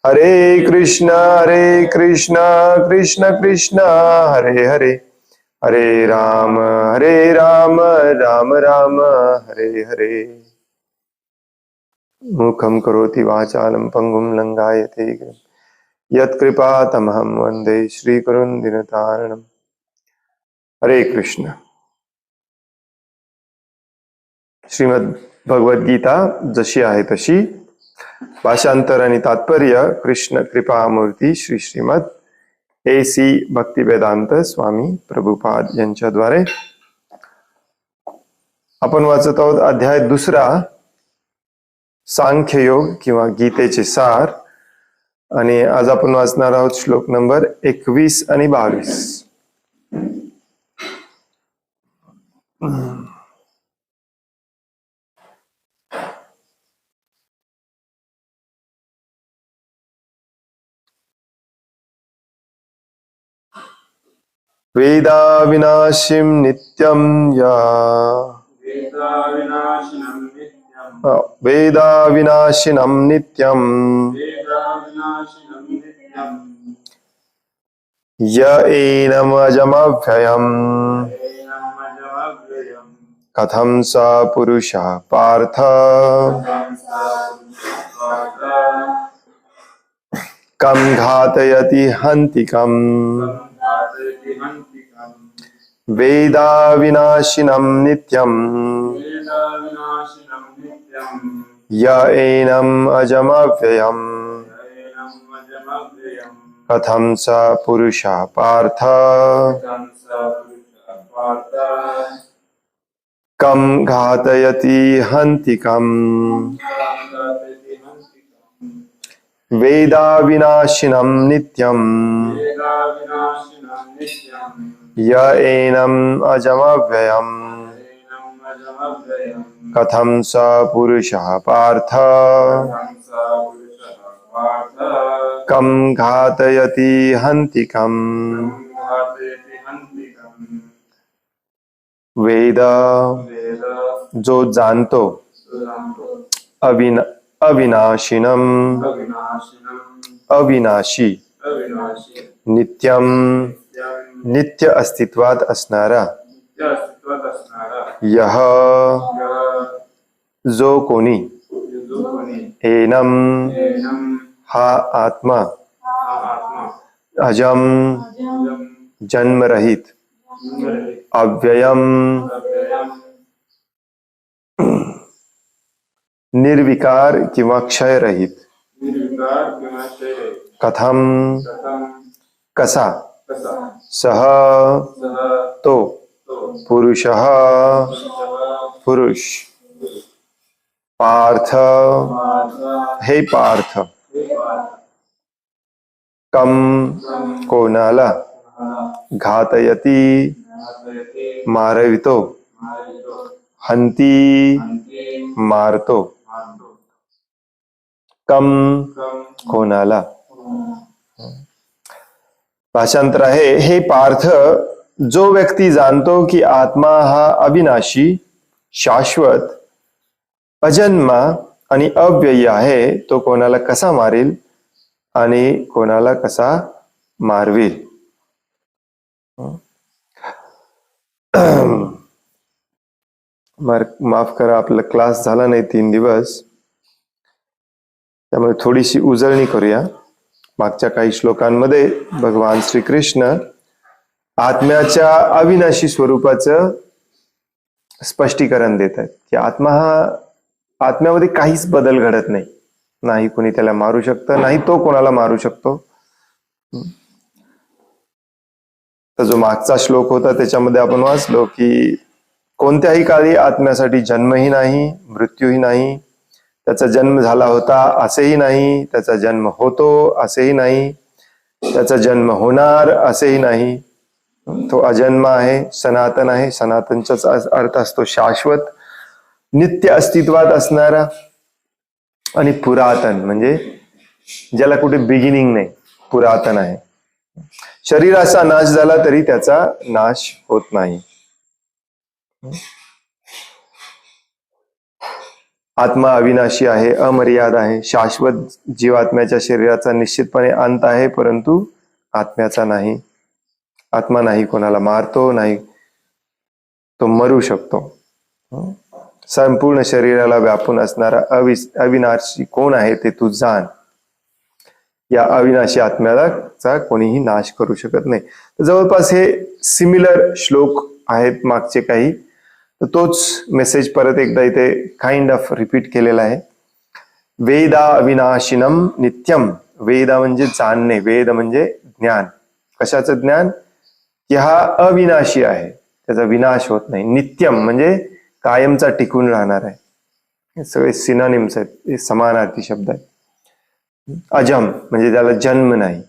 हरे कृष्ण कृष्ण कृष्ण हरे हरे, हरे राम राम राम हरे हरे। मुखं करोति वाचालं पंगुं लंघायते गिरिं, यत्कृपातमहं वन्दे श्रीगुरुं दीनतारिणम्। हरे कृष्ण। श्रीमद भगवद गीता जशी आहे तशी, भाषांतर आणि तात्पर्य कृष्ण कृपामूर्ती श्री श्रीमद AC भक्तिवेदांत स्वामी प्रभुपाद यांच्याद्वारे आपण वाचत आहोत अध्याय दुसरा, सांख्ययोग किंवा गीतेचे सार। आणि आज आपण वाचणार आहोत श्लोक नंबर 21 आणि 22। वेदा विनाशिम नित्यम या, वेदा विनाशिनम नित्यम य एनमजमव्ययम् कथं स पुरुषः पार्थ कं घातयति हन्तिकम्। वेदा विनाशिनं नित्यम् य एनम् अजमव्ययम् कथं स पुरुषः पार्थ कं घातयति हन्तिकम्। वेदा विनाशिनं नित्यम् य एनम् अजमव्ययम् कथं स पुरुषः पार्थ कं घातयति हन्तिकम्। वेद जो जानतो, अविनाशिनम अविनाशी, नित्यम नित्य अस्तित्वात असणारा, यह जो कोणी, एनम हा आत्मा, अजम जन्मरहित, अव्ययम निर्विकार किंवा क्षय रहित, कथम कसा, सह तो, पुरुषः पुरुष, पार्थ हे पार्थ, कम कोणाला, घातयति मारवितो, हंती मारतो, कम कोणाला। भाषांतर आहे, हे पार्थ, जो व्यक्ती जाणतो की आत्मा हा अविनाशी, शाश्वत, अजन्मा आणि अव्ययी आहे, तो कोणाला कसा मारेल आणि कोणाला कसा मारवेल। माफ करा, आपला क्लास झाला नाही 3 दिवस, त्यामुळे थोडीशी उजळणी करूया। मागच्या काही श्लोकांमध्ये भगवान श्रीकृष्ण आत्म्याच्या अविनाशी स्वरूपाचं स्पष्टीकरण देत आहेत की आत्मा हा, आत्म्यामध्ये काहीच बदल घडत नाही, नाही कोणी त्याला मारू शकतं, नाही तो कोणाला मारू शकतो। तर जो मागचा श्लोक होता त्याच्यामध्ये आपण वाचलो की कोणत्याही काळी आत्म्यासाठी जन्मही नाही, मृत्यूही नाही, त्याचा जन्म झाला होता असेही नाही, त्याचा जन्म होतो असेही नाही, त्याचा जन्म होणार असेही नाही। तो अजन्म आहे, सनातन आहे, सनातनचाच अर्थ असतो शाश्वत, नित्य अस्तित्वात असणारा, आणि पुरातन म्हणजे ज्याला कुठे बिगिनिंग नाही, पुरातन आहे। शरीराचा नाश झाला तरी त्याचा नाश होत नाही। आत्मा अविनाशी आहे, अमर्याद आहे. शाश्वत जीवात्म्याच्या शरीराचा निश्चितपणे अंत आहे, परंतु आत्म्याचा नाही. आत्मा नाही कोणाला मारतो, नाही तो मरू शकतो. संपूर्ण शरीराला व्यापून असणारा अविनाशी कोण आहे ते तू जाण. या अविनाशी आत्म्याला कोणीही नाश करू शकत नाही. जवळपास हे सिमिलर श्लोक आहेत मागचे काही, तर तोच मेसेज परत एकदा इथे काइंड ऑफ रिपीट केलेला आहे. वेदा अविनाशिनम नित्यम. वेदा म्हणजे जाणणे, वेद म्हणजे ज्ञान. कशाचं ज्ञान? की हा अविनाशी आहे, त्याचा विनाश होत नाही. नित्यम म्हणजे कायमचा टिकून राहणार आहे. हे सगळे सिनोनिम्स आहेत, हे समानार्थी शब्द आहेत. अजम म्हणजे त्याला जन्म नाही.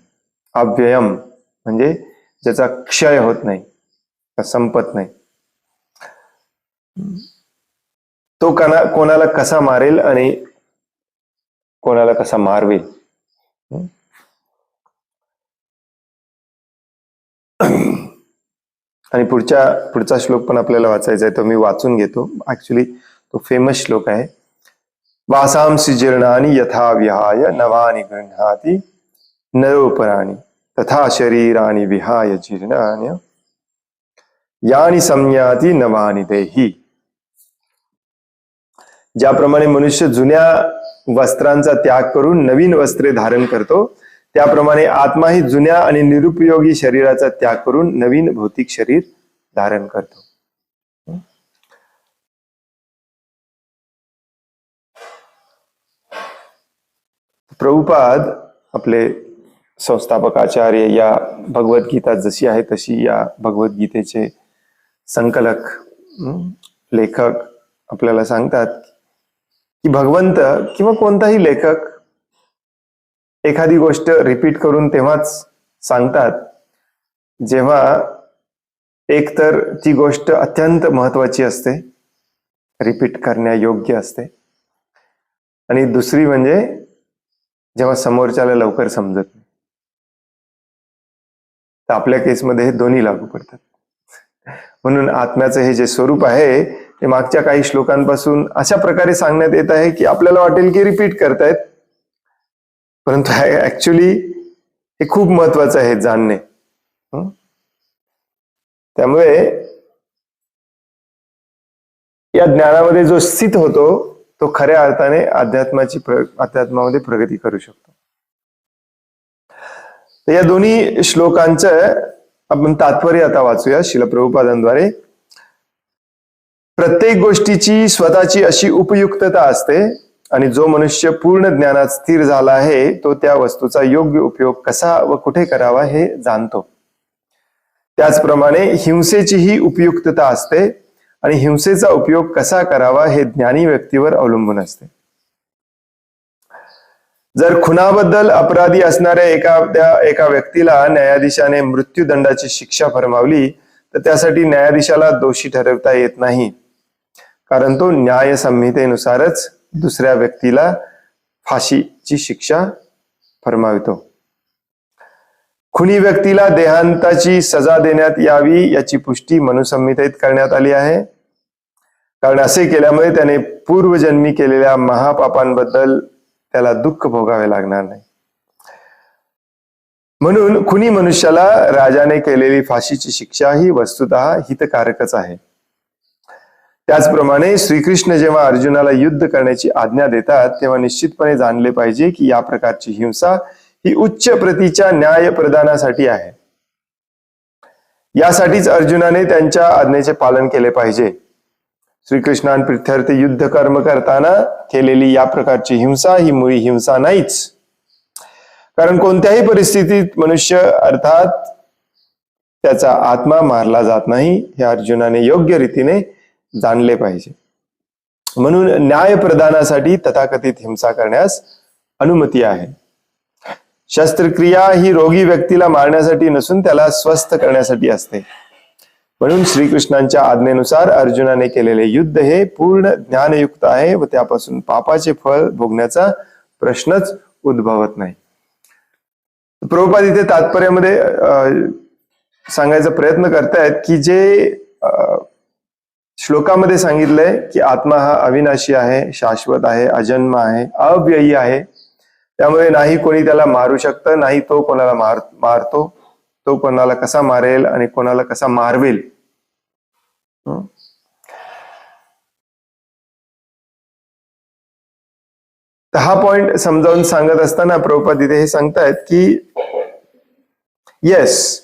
अव्ययम म्हणजे ज्याचा क्षय होत नाही, संपत नाही. तो कोणाला कसा मारेल आणि कोणाला कसा मारवेल. आणि पुढचा श्लोक पण आपल्याला वाचायचा आहे, तो मी वाचून घेतो. ऍक्च्युली तो फेमस श्लोक आहे. वासांसी जीर्णानि यथा विहाय नवानि गृह्णाति नरोपराणि तथा शरीरानि विहाय जीर्णानि यानि संयाति नवानि देहि. ज्याप्रमाणे मनुष्य जुन्या वस्त्रांचा त्याग करून नवीन वस्त्रे धारण करतो, त्याप्रमाणे आत्माही जुन्या आणि निरुपयोगी शरीराचा त्याग करून नवीन भौतिक शरीर धारण करतो. प्रभुपाद आपले संस्थापक आचार्य या भगवद्गीता जशी आहे तशी या भगवद्गीतेचे संकलक लेखक आपल्याला सांगतात की भगवंत किंवा कोणताही लेखक एखादी गोष्ट रिपीट करून तेव्हाच सांगतात जेव्हा एक तर ती गोष्ट अत्यंत महत्वाची असते, रिपीट करण्यायोग्य असते, आणि दुसरी म्हणजे जेव्हा समोरच्याला लवकर समजत नाही. तर आपल्या केसमध्ये हे दोन्ही लागू पडतात. म्हणून आत्म्याचं हे जे स्वरूप आहे ते मागच्या काही श्लोकांपासून अशा प्रकारे सांगण्यात येत आहे की आपल्याला वाटेल की रिपीट करतायत, परंतु ऍक्च्युली हे खूप महत्वाचं आहे जाणणे. त्यामुळे या ज्ञानामध्ये जो स्थित होतो तो खऱ्या अर्थाने अध्यात्मामध्ये प्रगती करू शकतो. तर या दोन्ही श्लोकांचं आपण तात्पर्य आता वाचूया श्रील प्रभुपादांद्वारे. प्रत्येक गोष्टीची स्वतःची अशी उपयुक्तता असते आणि जो मनुष्य पूर्ण ज्ञानात स्थिर झाला आहे तो त्या वस्तूचा योग्य उपयोग कसा व कुठे करावा हे जाणतो. त्याचप्रमाणे हिंसेचीही उपयुक्तता असते आणि हिंसेचा उपयोग कसा करावा हे ज्ञानी व्यक्तीवर अवलंबून असते. जर खुनाबद्दल अपराधी असणाऱ्या एका व्यक्तीला न्यायाधीशाने मृत्यूदंडाची शिक्षा फरमावली तर त्यासाठी न्यायाधीशाला दोषी ठरवता येत नाही, कारण तो न्याय संहितेनुसारच दुसऱ्या व्यक्तीला फाशीची शिक्षा फरमावितो. खुनी व्यक्तीला देहांताची सजा देण्यात यावी याची पुष्टी मनुसंहितेत करण्यात आली आहे, कारण असे केल्यामुळे त्याने पूर्वजन्मी केलेल्या महापापांबद्दल त्याला दुःख भोगावे लागणार नाही. म्हणून खुनी मनुष्याला राजाने केलेली फाशीची शिक्षा ही वस्तुतः हितकारकच आहे. त्याचप्रमाणे श्रीकृष्ण जेव्हा अर्जुनाला युद्ध करण्याची आज्ञा देतात तेव्हा निश्चितपणे जाणले पाहिजे की या प्रकारची हिंसा ही उच्च प्रतीच्या न्याय प्रदानासाठी आहे. यासाठीच अर्जुनाने त्यांच्या आज्ञेचे पालन केले पाहिजे. श्रीकृष्णांप्रित्यर्थे युद्ध कर्म करताना केलेली या प्रकारची हिंसा ही मुळी हिंसा नाहीच, कारण कोणत्याही परिस्थितीत मनुष्य अर्थात त्याचा आत्मा मारला जात नाही हे अर्जुनाने योग्य रीतीने जाणले पाहिजे. म्हणून न्याय प्रदानासाठी तथाकथित हिंसा करण्यास अनुमती आहे. शस्त्रक्रिया ही रोगी व्यक्तीला मारण्यासाठी नसून त्याला स्वस्थ करण्यासाठी असते. म्हणून श्रीकृष्णांच्या आज्ञेनुसार अर्जुनाने केलेले युद्ध हे पूर्ण ज्ञानयुक्त आहे व त्यापासून पापाचे फळ भोगण्याचा प्रश्नच उद्भवत नाही. प्रभुपाद इथे तात्पर्यामध्ये सांगायचा प्रयत्न करतायत की जे श्लोकामध्ये सांगितलंय की आत्मा हा अविनाशी आहे, शाश्वत आहे, अजन्म आहे, अव्ययी आहे. त्यामुळे नाही कोणी त्याला मारू शकतं, नाही तो कोणाला मारतो. तो कोणाला कसा मारेल आणि कोणाला कसा मारवेल. तर हा पॉइंट समजावून सांगत असताना प्रभुपाद इथे हे सांगतायत की येस,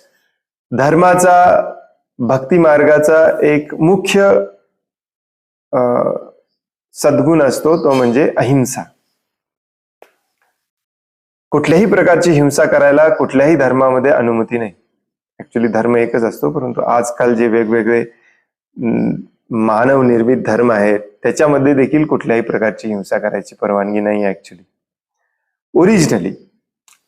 धर्माचा, भक्ती मार्गाचा एक मुख्य सद्गुण असतो, तो म्हणजे अहिंसा. कुठल्याही प्रकारची हिंसा करायला कुठल्याही धर्मामध्ये अनुमती नाही. ऍक्च्युली धर्म एकच असतो, परंतु आजकाल जे वेगवेगळे मानव निर्मित धर्म आहेत त्याच्यामध्ये देखील कुठल्याही प्रकारची हिंसा करायची परवानगी नाही ऍक्च्युली. ओरिजिनली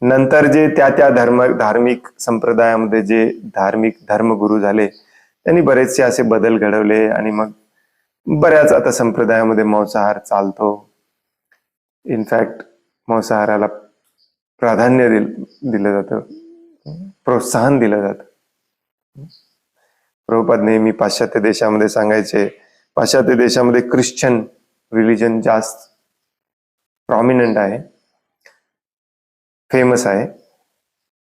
नंतर जे त्या धार्मिक संप्रदायामध्ये जे धार्मिक धर्मगुरू झाले त्यांनी बरेचसे असे बदल घडवले आणि मग बऱ्याच आता संप्रदायामध्ये मांसाहार चालतो. इनफॅक्ट मांसाहाराला प्राधान्य दिलं जातं, प्रोत्साहन दिलं जातं. प्रभुपाद नेहमी पाश्चात्य देशामध्ये सांगायचे, पाश्चात्य देशामध्ये ख्रिश्चन रिलिजन जास्त प्रॉमिनंट आहे, फेमस आहे.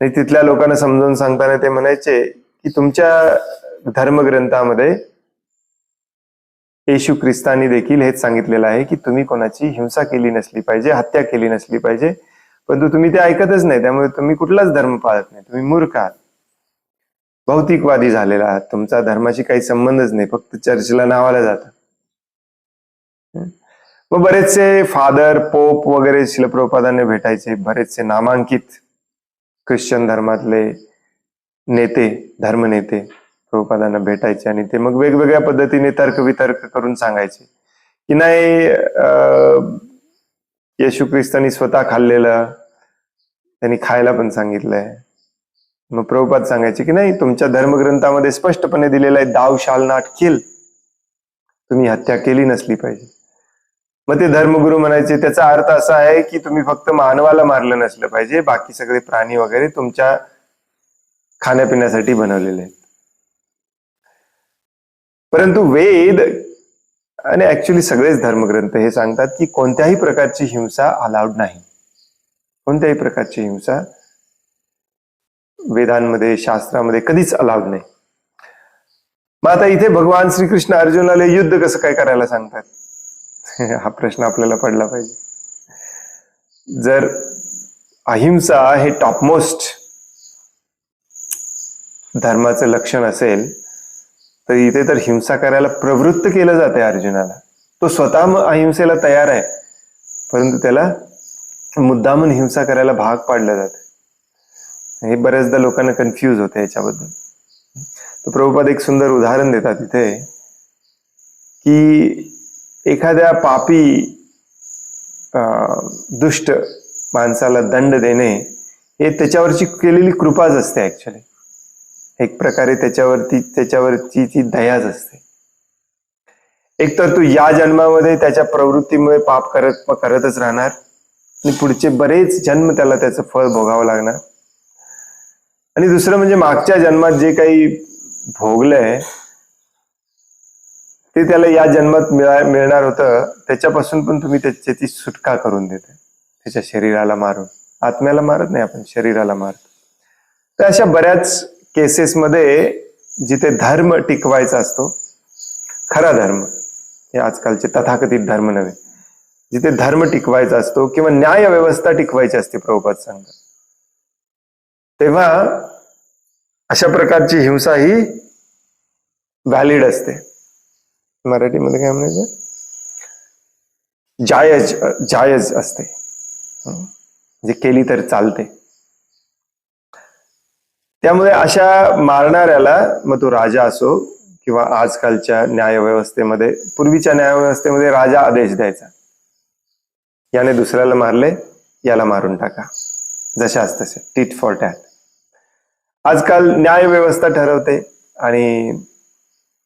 आणि तिथल्या लोकांना समजावून सांगताना ते म्हणायचे की तुमच्या धर्मग्रंथामध्ये येशू ख्रिस्तानी देखील हेच सांगितलेलं आहे की तुम्ही कोणाची हिंसा केली नसली पाहिजे, हत्या केली नसली पाहिजे, परंतु तुम्ही ते ऐकतच नाही. त्यामुळे तुम्ही कुठलाच धर्म पाळत नाही, तुम्ही मूर्ख आहात, भौतिकवादी झालेला आहात, तुमचा धर्माशी काही संबंधच नाही, फक्त चर्चला नावाला जातं. मग बरेचसे फादर, पोप वगैरे श्रील प्रभुपादांना भेटायचे, बरेचसे नामांकित ख्रिश्चन धर्मातले नेते, धर्मनेते प्रभुपादांना भेटायचे आणि ते मग वेगवेगळ्या पद्धतीने तर्कवितर्क करून सांगायचे की नाही, येशू ख्रिस्तांनी स्वतः खाल्लेलं, त्यांनी खायला पण सांगितलंय. मग प्रभुपाद सांगायचे की नाही, तुमच्या धर्मग्रंथामध्ये स्पष्टपणे दिलेलं आहे दाव शाल नॉट किल, तुम्ही हत्या केली नसली पाहिजे. मग ते धर्मगुरू म्हणायचे त्याचा अर्थ असा आहे की तुम्ही फक्त मानवाला मारलं नसलं पाहिजे, बाकी सगळे प्राणी वगैरे तुमच्या खाण्यापिण्यासाठी बनवलेले आहेत. परंतु वेद आणि ऍक्च्युली सगळेच धर्मग्रंथ हे सांगतात की कोणत्याही प्रकारची हिंसा अलाउड नाही. कोणत्याही प्रकारची हिंसा वेदांमध्ये, शास्त्रामध्ये कधीच अलाउड नाही. मग आता इथे भगवान श्रीकृष्ण अर्जुनाला युद्ध कसं काय करायला सांगतात हा प्रश्न आपल्याला पडला पाहिजे. जर अहिंसा हे टॉपमोस्ट धर्माचं लक्षण असेल तर इथे तर हिंसा करायला प्रवृत्त केलं जाते अर्जुनाला. तो स्वतः अहिंसेला तयार आहे, परंतु त्याला मुद्दामून हिंसा करायला भाग पाडलं जातं. हे बऱ्याचदा लोकांना कन्फ्यूज होते याच्याबद्दल. तर प्रभुपाद एक सुंदर उदाहरण देतात इथे की एखाद्या पापी दुष्ट माणसाला दंड देणे हे त्याच्यावरची केलेली कृपाच असते. ऍक्च्युली एक प्रकारे त्याच्यावरची ती दयाच असते. एकतर तू या जन्मामध्ये त्याच्या प्रवृत्तीमुळे पाप करतच राहणार आणि पुढचे बरेच जन्म त्याला त्याचं फळ भोगावं लागणार. आणि दुसरं म्हणजे मागच्या जन्मात जे काही भोगलंय ते त्याला या जन्मात मिळणार होतं, त्याच्यापासून पण तुम्ही त्याची सुटका करून देते, त्याच्या शरीराला मारून. आत्म्याला मारत नाही आपण, शरीराला मारतो. तर अशा बऱ्याच केसेसमध्ये जिथे धर्म टिकवायचा असतो, खरा धर्म, हे आजकालचे तथाकथित धर्म नव्हे, जिथे धर्म टिकवायचा असतो किंवा न्याय व्यवस्था टिकवायची असते प्रभुपाद सांगतात, तेव्हा अशा प्रकारची हिंसा ही व्हॅलिड असते. मराठीमध्ये काय म्हणायचं, जायज असते, जे केली तर चालते. त्यामुळे अशा मारणाऱ्याला, मग तो राजा असो किंवा आजकालच्या न्यायव्यवस्थेमध्ये, पूर्वीच्या न्यायव्यवस्थेमध्ये राजा आदेश द्यायचा, याने दुसऱ्याला मारले, याला मारून टाका, जशाच तसे, टीट फॉर टॅट. आजकाल न्यायव्यवस्था ठरवते आणि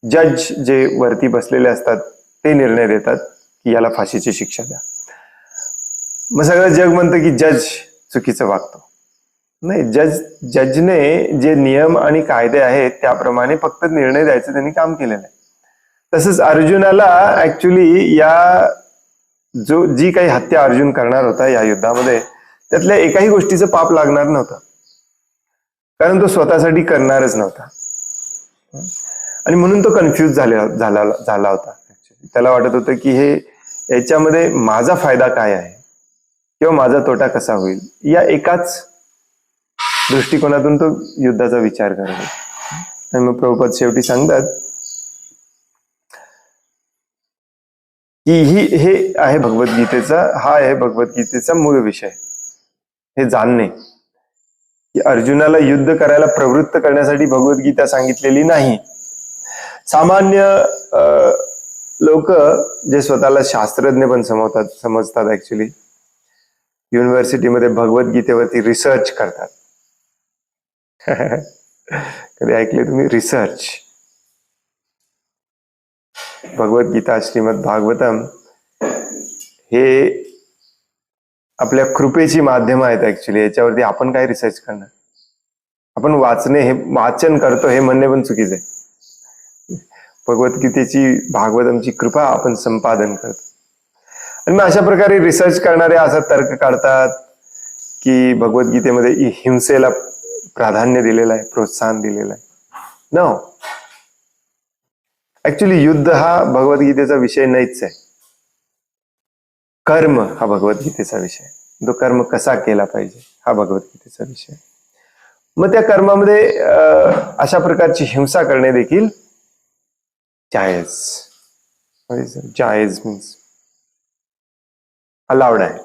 जज जे वरती बसलेले असतात ते निर्णय देतात की याला फाशीची शिक्षा द्या. मग सगळं जग म्हणतं की जज चुकीचं वागतो. नाही, जजने जे नियम आणि कायदे आहेत त्याप्रमाणे फक्त निर्णय द्यायचं त्यांनी काम केलेलं आहे. तसंच अर्जुनाला ऍक्च्युली जी काही हत्या अर्जुन करणार होता या युद्धामध्ये, त्यातल्या एकाही गोष्टीचं पाप लागणार नव्हतं, कारण तो स्वतःसाठी करणारच नव्हता. आणि म्हणून तो कन्फ्यूज झाला होता. त्याला वाटत होतं की याच्यामध्ये माझा फायदा काय आहे किंवा माझा तोटा कसा होईल, या एकाच दृष्टिकोनातून तो युद्धाचा विचार करत होता. आणि मग प्रभुपाद शेवटी सांगतात की हे आहे भगवद्गीतेचा, हा आहे भगवद्गीतेचा मूळ विषय, हे जाणणे की अर्जुनाला युद्ध करायला प्रवृत्त करण्यासाठी भगवद्गीता सांगितलेली नाही. सामान्य लोक जे स्वतःला शास्त्रज्ञ पण समजतात ऍक्च्युली, युनिव्हर्सिटीमध्ये भगवद्गीतेवरती रिसर्च करतात. कधी ऐकले तुम्ही रिसर्च? भगवद्गीता, श्रीमद भागवतम हे आपल्या कृपेची माध्यम आहेत ऍक्च्युली. याच्यावरती आपण काय रिसर्च करणार? आपण वाचन करतो हे म्हणणे पण चुकीचं आहे. भगवद्गीतेची, भागवतमची कृपा आपण संपादन करतो. आणि मग अशा प्रकारे रिसर्च करणारे असा तर्क काढतात की भगवद्गीतेमध्ये हिंसेला प्राधान्य दिलेलं आहे, प्रोत्साहन दिलेलं आहे. नो, ऍक्च्युली युद्ध हा भगवद्गीतेचा विषय नाहीच आहे. कर्म हा भगवद्गीतेचा विषय, तो कर्म कसा केला पाहिजे हा भगवद्गीतेचा विषय. मग त्या कर्मामध्ये अशा प्रकारची हिंसा करणे देखील जायज. जायज मीन्स अलाउड आहे.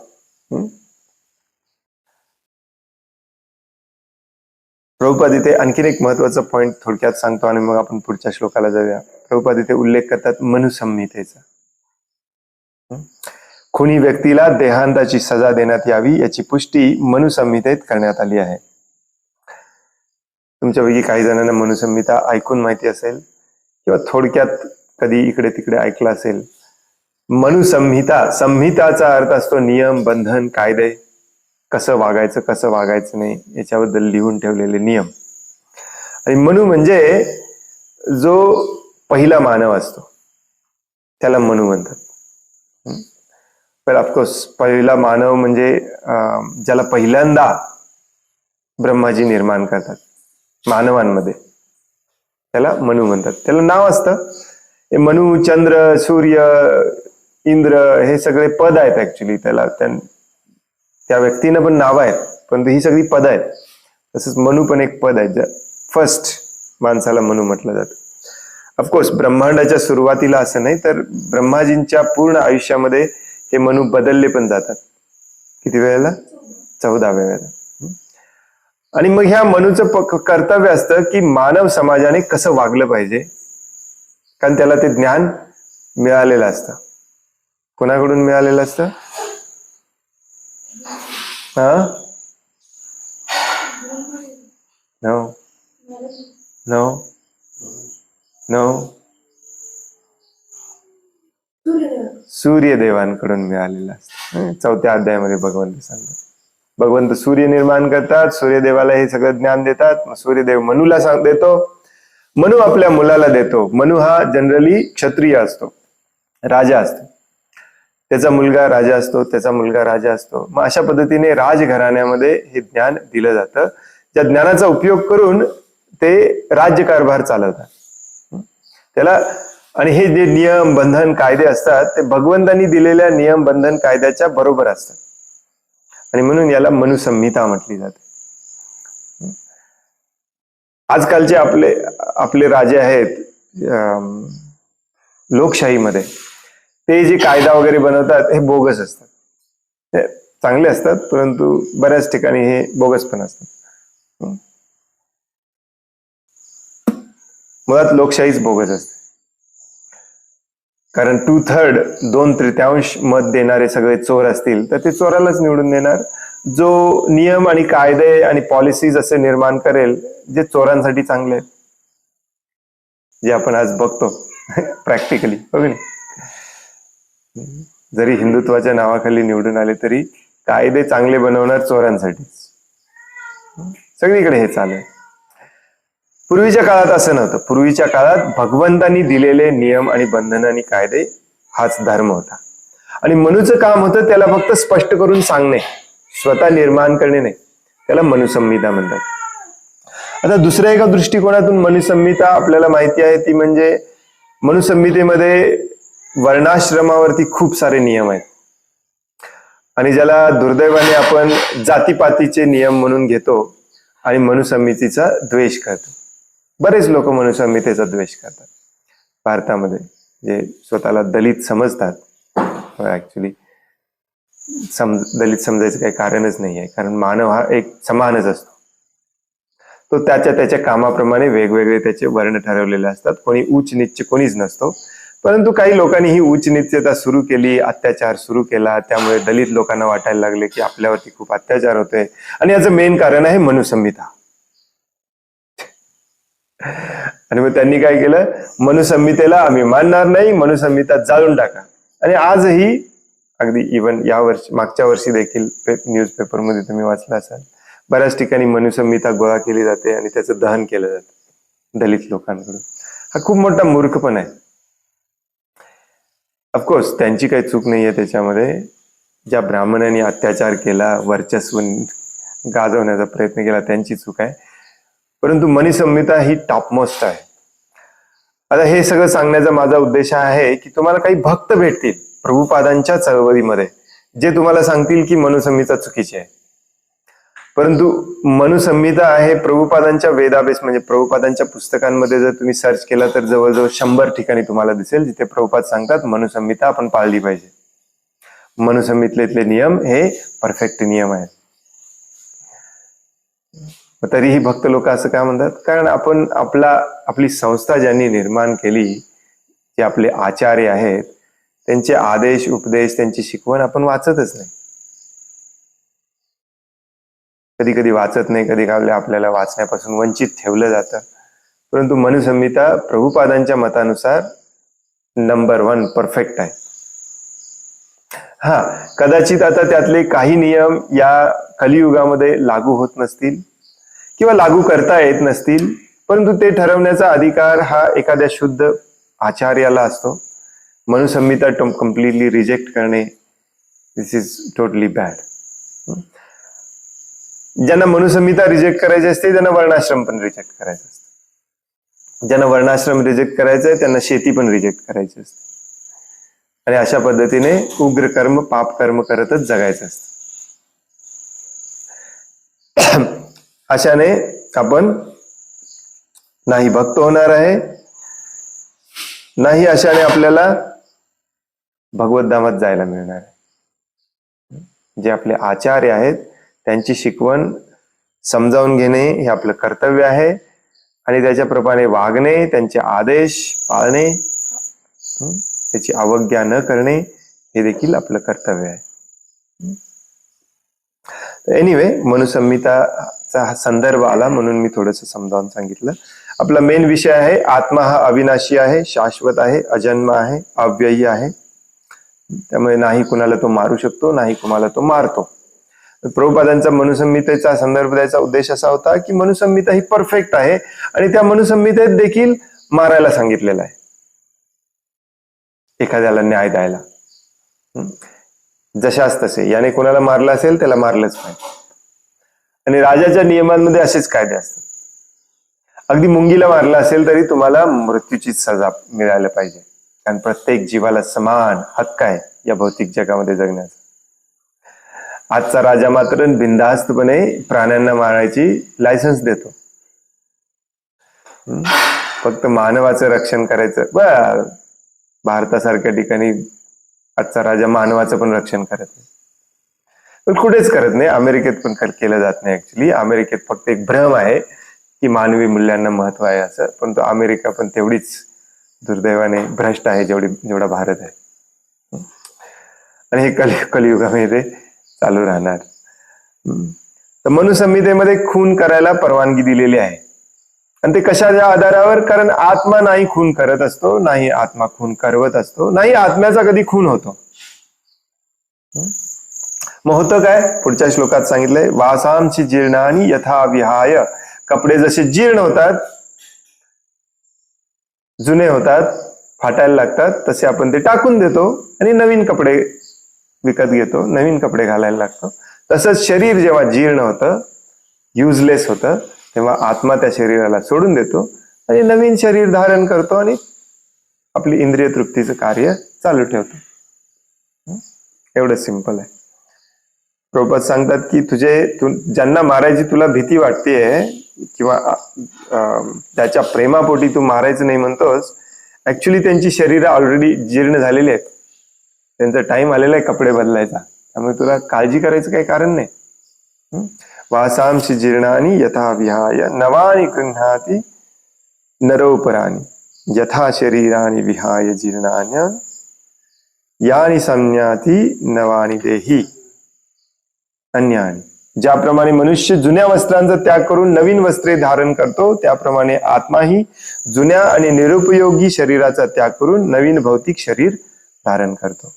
प्रभुपाद इथे आणखीन एक महत्वाचा पॉइंट थोडक्यात सांगतो आणि मग आपण पुढच्या श्लोकाला जाऊया. प्रभुपाद इथे उल्लेख करतात मनुसंहितेचा. खुनी व्यक्तीला देहांताची सजा देण्यात यावी याची पुष्टी मनुसंहितेत करण्यात आली आहे. तुमच्यापैकी काही जणांना मनुसंहिता ऐकून माहिती असेल किंवा थोडक्यात कधी इकडे तिकडे ऐकलं असेल. मनुसंहिता, संहिताचा अर्थ असतो नियम, बंधन, कायदे, कसं वागायचं कसं वागायचं नाही याच्याबद्दल लिहून ठेवलेले नियम. आणि मनु म्हणजे जो पहिला मानव असतो त्याला मनु म्हणतात. पण ऑफकोर्स पहिला मानव म्हणजे ज्याला पहिल्यांदा ब्रह्माजी निर्माण करतात मानवांमध्ये, त्याला मनु म्हणतात. त्याला नाव असतं. मनु, चंद्र, सूर्य, इंद्र हे सगळे पद आहेत ऍक्च्युली. त्या व्यक्तीनं पण नाव आहेत, पण ही सगळी पद आहेत. तसंच मनु पण एक पद आहे. फर्स्ट माणसाला मनु म्हटलं जातं. ऑफकोर्स ब्रह्मांडाच्या सुरुवातीला असं नाही, तर ब्रह्माजींच्या पूर्ण आयुष्यामध्ये हे मनु बदलले पण जातात. किती वेळेला? 14 वेळेला. आणि मग ह्या मनुचं कर्तव्य असतं की मानव समाजाने कसं वागलं पाहिजे, कारण त्याला ते ज्ञान मिळालेलं असतं. कोणाकडून मिळालेलं असतं? नो नो नो सूर्यदेवांकडून मिळालेलं असतं. 4थ्या अध्यायामध्ये भगवंत सांगतात. भगवंत सूर्य निर्माण करतात, सूर्यदेवाला हे सगळं ज्ञान देतात. मग सूर्यदेव मनुला देतो, मनु आपल्या मुलाला देतो. मनु हा जनरली क्षत्रिय असतो, राजा असतो. त्याचा मुलगा राजा असतो, त्याचा मुलगा राजा असतो. मग अशा पद्धतीने राजघराण्यामध्ये हे ज्ञान दिलं जातं. त्या ज्ञानाचा उपयोग करून ते राज्यकारभार चालवतात. त्याला आणि हे जे नियम, बंधन, कायदे असतात ते भगवंतांनी दिलेल्या नियम, बंधन, कायद्याच्या बरोबर असतात. आणि म्हणून याला मनुसंहिता म्हटली जाते. आजकालचे आपले राजे आहेत लोकशाहीमध्ये, ते जे कायदा वगैरे बनवतात हे बोगस असतात. हे चांगले असतात, परंतु बऱ्याच ठिकाणी हे बोगस पण असतात. मुळात लोकशाहीच बोगस असते, कारण 2/3 2/3 मत देणारे सगळे चोर असतील तर ते चोरालाच निवडून देणार. जो नियम आणि कायदे आणि पॉलिसीज असे निर्माण करेल जे चोरांसाठी चांगले आहेत, जे आपण आज बघतो प्रॅक्टिकली, हो की नाही? जरी हिंदुत्वाच्या नावाखाली निवडून आले तरी कायदे चांगले बनवणार चोरांसाठी. सगळीकडे हे चालू आहे. पूर्वीच्या काळात असं नव्हतं. पूर्वीच्या काळात भगवंतांनी दिलेले नियम आणि बंधन आणि कायदे हाच धर्म होता. आणि मनुचं काम होतं त्याला फक्त स्पष्ट करून सांगणे, स्वतः निर्माण करणे नाही. त्याला मनुसंहिता म्हणतात. आता दुसऱ्या एका दृष्टिकोनातून मनुसंहिता आपल्याला माहिती आहे ती म्हणजे मनुसंहितेमध्ये वर्णाश्रमावरती खूप सारे नियम आहेत आणि ज्याला दुर्दैवाने आपण जातीपातीचे नियम म्हणून घेतो आणि मनुसंहितेचा द्वेष करतो. बरेच लोक मनुसंहितेचा द्वेष करतात भारतामध्ये, जे स्वतःला दलित समजतात. ऍक्च्युली दलित समजायचं काही कारणच नाही आहे, कारण मानव हा एक समानच असतो. तो त्याच्या कामाप्रमाणे वेगवेगळे त्याचे वर्ण ठरवलेले असतात. कोणी उच्च नीच कोणीच नसतो. परंतु काही लोकांनी ही उच्च नीचता सुरू केली, अत्याचार सुरू केला. त्यामुळे दलित लोकांना वाटायला लागले की आपल्यावरती खूप अत्याचार होतोय आणि याचं मेन कारण आहे मनुसंहिता. आणि मग त्यांनी काय केलं, मनुसंहितेला आम्ही मानणार नाही, मनुसंहिता जाळून टाका. आणि आजही अगदी इव्हन मागच्या वर्षी देखील न्यूजपेपरमध्ये तुम्ही वाचलं असाल, बऱ्याच ठिकाणी मनुसंहिता गोळा केली जाते आणि त्याचं दहन केलं जातं दलित लोकांकडून. हा खूप मोठा मूर्खपणा आहे. ऑफकोर्स त्यांची काही चूक नाहीये त्याच्यामध्ये. ज्या ब्राह्मणांनी अत्याचार केला, वर्चस्व गाजवण्याचा प्रयत्न केला, त्यांची चूक आहे. परंतु मनुसंहिता ही टॉपमोस्ट आहे. आता हे सगळं सांगण्याचा माझा उद्देश आहे की तुम्हाला काही भक्त भेटतील प्रभुपादांच्या चळवळीमध्ये, जे तुम्हाला सांगतील की मनुसंहिता चुकीची आहे. परंतु मनुसंहिता आहे प्रभुपादांच्या वेदाबेस, म्हणजे प्रभुपादांच्या पुस्तकांमध्ये जर तुम्ही सर्च केला तर जवळजवळ 100 ठिकाणी तुम्हाला दिसेल जिथे प्रभुपाद सांगतात मनुसंहिता आपण पाळली पाहिजे. मनुसंहितेतले नियम हे परफेक्ट नियम आहेत. तरीही भक्त लोक असं काय म्हणतात, कारण आपण आपली संस्था ज्यांनी निर्माण केली, जे आपले आचार्य आहेत, त्यांचे आदेश उपदेश त्यांची शिकवण आपण वाचतच नाही. कधी कधी वाचत नाही, कधी आपल्याला वाचण्यापासून वंचित ठेवलं जातं. परंतु मनुसंहिता प्रभुपादांच्या मतानुसार नंबर 1 परफेक्ट आहे. हा, कदाचित आता त्यातले काही नियम या कलियुगामध्ये लागू होत नसतील किंवा लागू करता येत नसतील, परंतु ते ठरवण्याचा अधिकार हा एखाद्या शुद्ध आचार्याला असतो. मनुसंहिता कम्प्लिटली रिजेक्ट करणे, दिस इज टोटली बॅड. ज्यांना मनुसंहिता रिजेक्ट करायची असते त्यांना वर्णाश्रम पण रिजेक्ट करायचं असतं. ज्यांना वर्णाश्रम रिजेक्ट करायचंय त्यांना शेती पण रिजेक्ट करायची असते. आणि अशा पद्धतीने उग्र कर्म पाप कर्म करतच जगायचं असतं. अशाने आपण नाही भक्त होणार आहे, नाही अशाने आपल्याला भगवत धामात जायला मिळणार आहे. जे आपले आचार्य आहेत त्यांची शिकवण समजावून घेणे हे आपलं कर्तव्य आहे आणि त्याच्याप्रमाणे वागणे, त्यांचे आदेश पाळणे, त्याची अवज्ञा न करणे हे देखील आपलं कर्तव्य आहे. एनिवे, मनुसंहिताचा हा संदर्भ आला म्हणून मी थोडंसं समजावून सांगितलं. आपला मेन विषय आहे आत्मा हा अविनाशी आहे, शाश्वत आहे, अजन्म आहे, अव्ययी आहे. त्यामुळे नाही कुणाला तो मारू शकतो, नाही कुणाला तो मारतो. प्रभुपादांचा मनुसंहितेचा संदर्भ द्यायचा उद्देश असा होता की मनुसंहिता ही परफेक्ट आहे आणि त्या मनुसंहितेत देखील मारायला सांगितलेलं आहे एखाद्याला न्याय द्यायला. जशाच तसे, याने कोणाला मारलं असेल त्याला मारलंच पाहिजे. आणि राजाच्या नियमांमध्ये असेच कायदे असतात. अगदी मुंगीला मारलं असेल तरी तुम्हाला मृत्यूची सजा मिळायला पाहिजे, कारण प्रत्येक जीवाला समान हक्क आहे या भौतिक जगामध्ये जगण्याचा. आजचा राजा मात्र बिनधास्तपणे प्राण्यांना मारायची लायसन्स देतो. फक्त मानवाचं रक्षण करायचं. भारतासारख्या ठिकाणी आजचा राजा मानवाचं पण रक्षण करत नाही, पण कुठेच करत नाही. अमेरिकेत पण केलं जात नाही. ऍक्च्युली अमेरिकेत फक्त एक भ्रम आहे की मानवी मूल्यांना महत्व आहे असं, पण तो अमेरिका पण तेवढीच दुर्दैवाने भ्रष्ट आहे जेवढा भारत आहे. आणि हे कलियुगामध्ये चालू राहणार. तर मनुसंहितेमध्ये खून करायला परवानगी दिलेली आहे. आणि ते कशाच्या आधारावर? कारण आत्मा नाही खून करत असतो, नाही आत्मा खून करवत असतो, नाही आत्म्याचा कधी खून होतो. मग होतं काय? पुढच्या श्लोकात सांगितलंय, वासांची जीर्णानी यथा विहाय. कपडे जसे जीर्ण होतात जुने होतात, फाटायला लागतात, तसे आपण ते टाकून देतो आणि नवीन कपडे विकत घेतो, नवीन कपडे घालायला लागतो. तसंच शरीर जेव्हा जीर्ण होतं, युजलेस होतं, तेव्हा आत्मा त्या शरीराला सोडून देतो आणि नवीन शरीर धारण करतो आणि आपली इंद्रिय तृप्तीचं कार्य चालू ठेवतो. एवढं सिंपल आहे. प्रभुपाद सांगतात की ज्यांना मारायची तुला भीती वाटतेय किंवा त्याच्या प्रेमापोटी तू मारायचं नाही म्हणतोस, ऍक्च्युली त्यांची शरीर ऑलरेडी जीर्ण झालेली आहेत, त्यांचा टाइम आलेला आहे कपडे बदलायचा, त्यामुळे तुला काळजी करायचं काही कारण नाही. वासांशी जीर्णानी यथा विहाय नवानी गृह्णाति नरोपराणी यथा शरीरानी विहाय जीर्णान्य यानी संज्ञाती नवानी देही अन्यानी. ज्याप्रमाणे मनुष्य जुन्या वस्त्रांचा त्याग करून नवीन वस्त्रे धारण करतो, त्याप्रमाणे आत्माही जुन्या आणि निरुपयोगी शरीराचा त्याग करून नवीन भौतिक शरीर धारण करतो.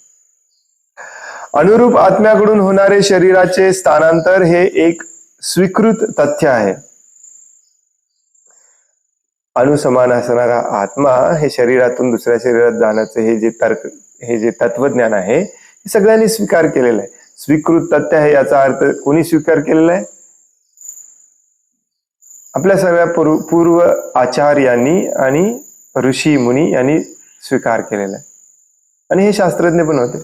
अनुरूप आत्म्याकडून होणारे शरीराचे स्थानांतर हे एक स्वीकृत तथ्य आहे. अनुसमान असणारा आत्मा हे शरीरातून दुसऱ्या शरीरात जाण्याचे हे जे तत्वज्ञान आहे, हे सगळ्यांनी स्वीकार केलेलं आहे. स्वीकृत तथ्य आहे याचा अर्थ कोणी स्वीकार केलेला आहे? आपल्या सगळ्या पूर्व आचार्यांनी आणि ऋषी मुनी यांनी स्वीकार केलेला आहे आणि हे शास्त्रज्ञ पण होते.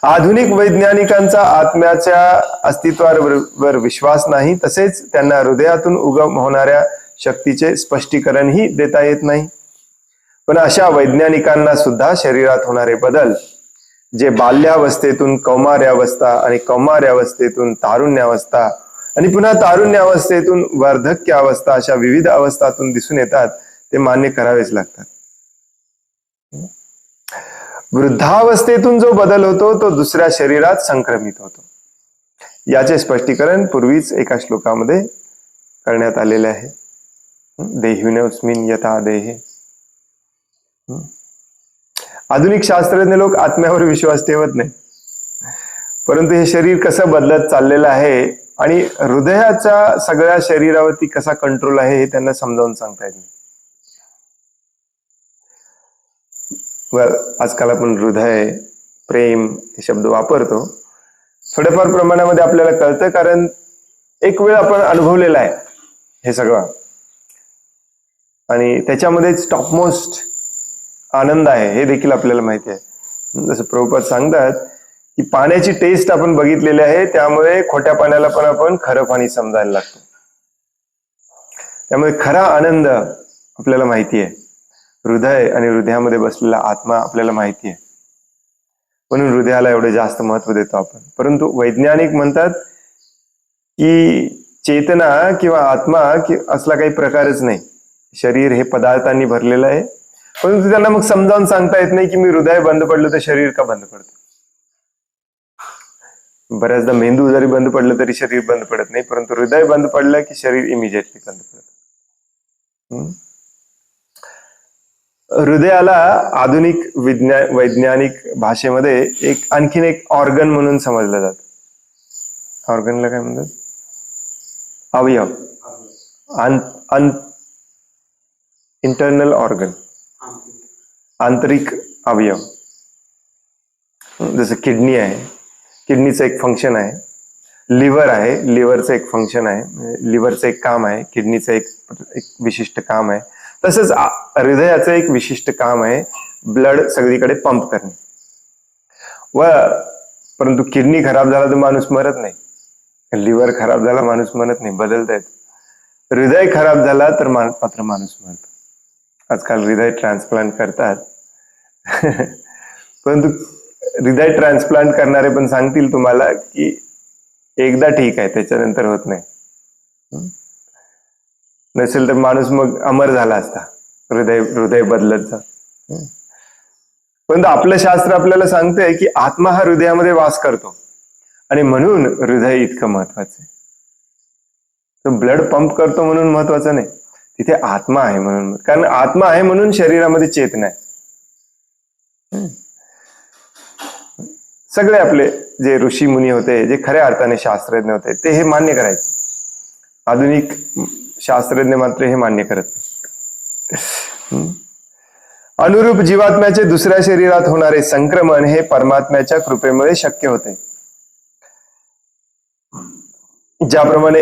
आधुनिक वैज्ञानिकांचा आत्म्याच्या अस्तित्वावर विश्वास नाही, तसेच त्यांना हृदयातून उगम होणाऱ्या शक्तीचे स्पष्टीकरणही देता येत नाही. पण अशा वैज्ञानिकांना सुद्धा शरीरात होणारे बदल, जे बाल्यावस्थेतून कौमार्यावस्था आणि कौमार्यावस्थेतून तारुण्यावस्था आणि पुन्हा तारुण्यावस्थेतून वार्धक्यावस्था अशा विविध अवस्थातून दिसून येतात, ते मान्य करावेच लागतात. वृद्धावस्थेतून जो बदल होतो तो दुसऱ्या शरीरात संक्रमित होतो. याचे स्पष्टीकरण पूर्वीच एका श्लोकामध्ये करण्यात आलेले आहे. देहिनोस्मिन् यथा देहे. आधुनिक शास्त्रज्ञ लोक आत्म्यावर विश्वास ठेवत नाही, परंतु हे शरीर कसं बदलत चाललेलं आहे आणि हृदयाचा सगळ्या शरीरावरती कसा कंट्रोल आहे हे त्यांना समजावून सांगता येत नाही. आजकाल आपण हृदय, प्रेम हे शब्द वापरतो, थोड्याफार प्रमाणामध्ये आपल्याला कळतं, कारण एक वेळ आपण अनुभवलेला आहे हे सगळं आणि त्याच्यामध्येच टॉपमोस्ट आनंद आहे हे देखील आपल्याला माहिती आहे. जसं प्रभुपाद सांगतात की पाण्याची टेस्ट आपण बघितलेली आहे, त्यामुळे खोट्या पाण्याला पण आपण खरं पाणी समजायला लागतो. त्यामुळे खरा आनंद आपल्याला माहिती आहे, हृदय आणि हृदयामध्ये बसलेला आत्मा आपल्याला माहिती आहे, म्हणून हृदयाला एवढे जास्त महत्व देतो आपण. परंतु वैज्ञानिक म्हणतात की चेतना किंवा आत्मा असला काही प्रकारच नाही, शरीर हे पदार्थांनी भरलेलं आहे. परंतु त्यांना मग समजावून सांगता येत नाही की मी हृदय बंद पडलं तर शरीर का बंद पडतं. बऱ्याचदा मेंदू जरी बंद पडलं तरी शरीर बंद पडत नाही, परंतु हृदय बंद पडलं की शरीर इमिजिएटली बंद पडतं. हृदयाला आधुनिक वैज्ञानिक भाषेमध्ये आणखीन एक ऑर्गन म्हणून समजलं जातं. ऑर्गनला काय म्हणतात? अवयव, इंटरनल ऑर्गन, आंतरिक अवयव. जसं किडनी आहे, किडनीचं एक फंक्शन आहे. लिव्हर आहे, लिव्हरचं एक फंक्शन आहे, लिव्हरचं एक काम आहे. किडनीचं एक विशिष्ट काम आहे. तसंच हृदयाचं एक विशिष्ट काम आहे, ब्लड सगळीकडे पंप करणे. परंतु किडनी खराब झाला तर माणूस मरत नाही, लिव्हर खराब झाला माणूस मरत नाही, बदलता येत. हृदय खराब झाला तर मात्र माणूस मरतो. आजकाल हृदय ट्रान्सप्लांट करतात परंतु हृदय ट्रान्सप्लांट करणारे पण सांगतील तुम्हाला की एकदा ठीक आहे, त्याच्यानंतर होत नाही. नसेल तर माणूस मग अमर झाला असता, हृदय बदलत जा. परंतु आपलं शास्त्र आपल्याला सांगतंय की आत्मा हा हृदयामध्ये वास करतो आणि म्हणून हृदय इतकं महत्वाचं आहे. तो ब्लड पंप करतो म्हणून महत्वाचं नाही, तिथे आत्मा आहे म्हणून. कारण आत्मा आहे म्हणून शरीरामध्ये चेतना आहे. सगळे आपले जे ऋषी मुनी होते, जे खऱ्या अर्थाने शास्त्रज्ञ होते, ते हे मान्य करायचे. आधुनिक शास्त्रज्ञ मात्र हे मान्य करत नाही. अनुरूप जीवात्म्याचे दुसऱ्या शरीरात होणारे संक्रमण हे परमात्म्याच्या कृपेमुळे शक्य होते. ज्याप्रमाणे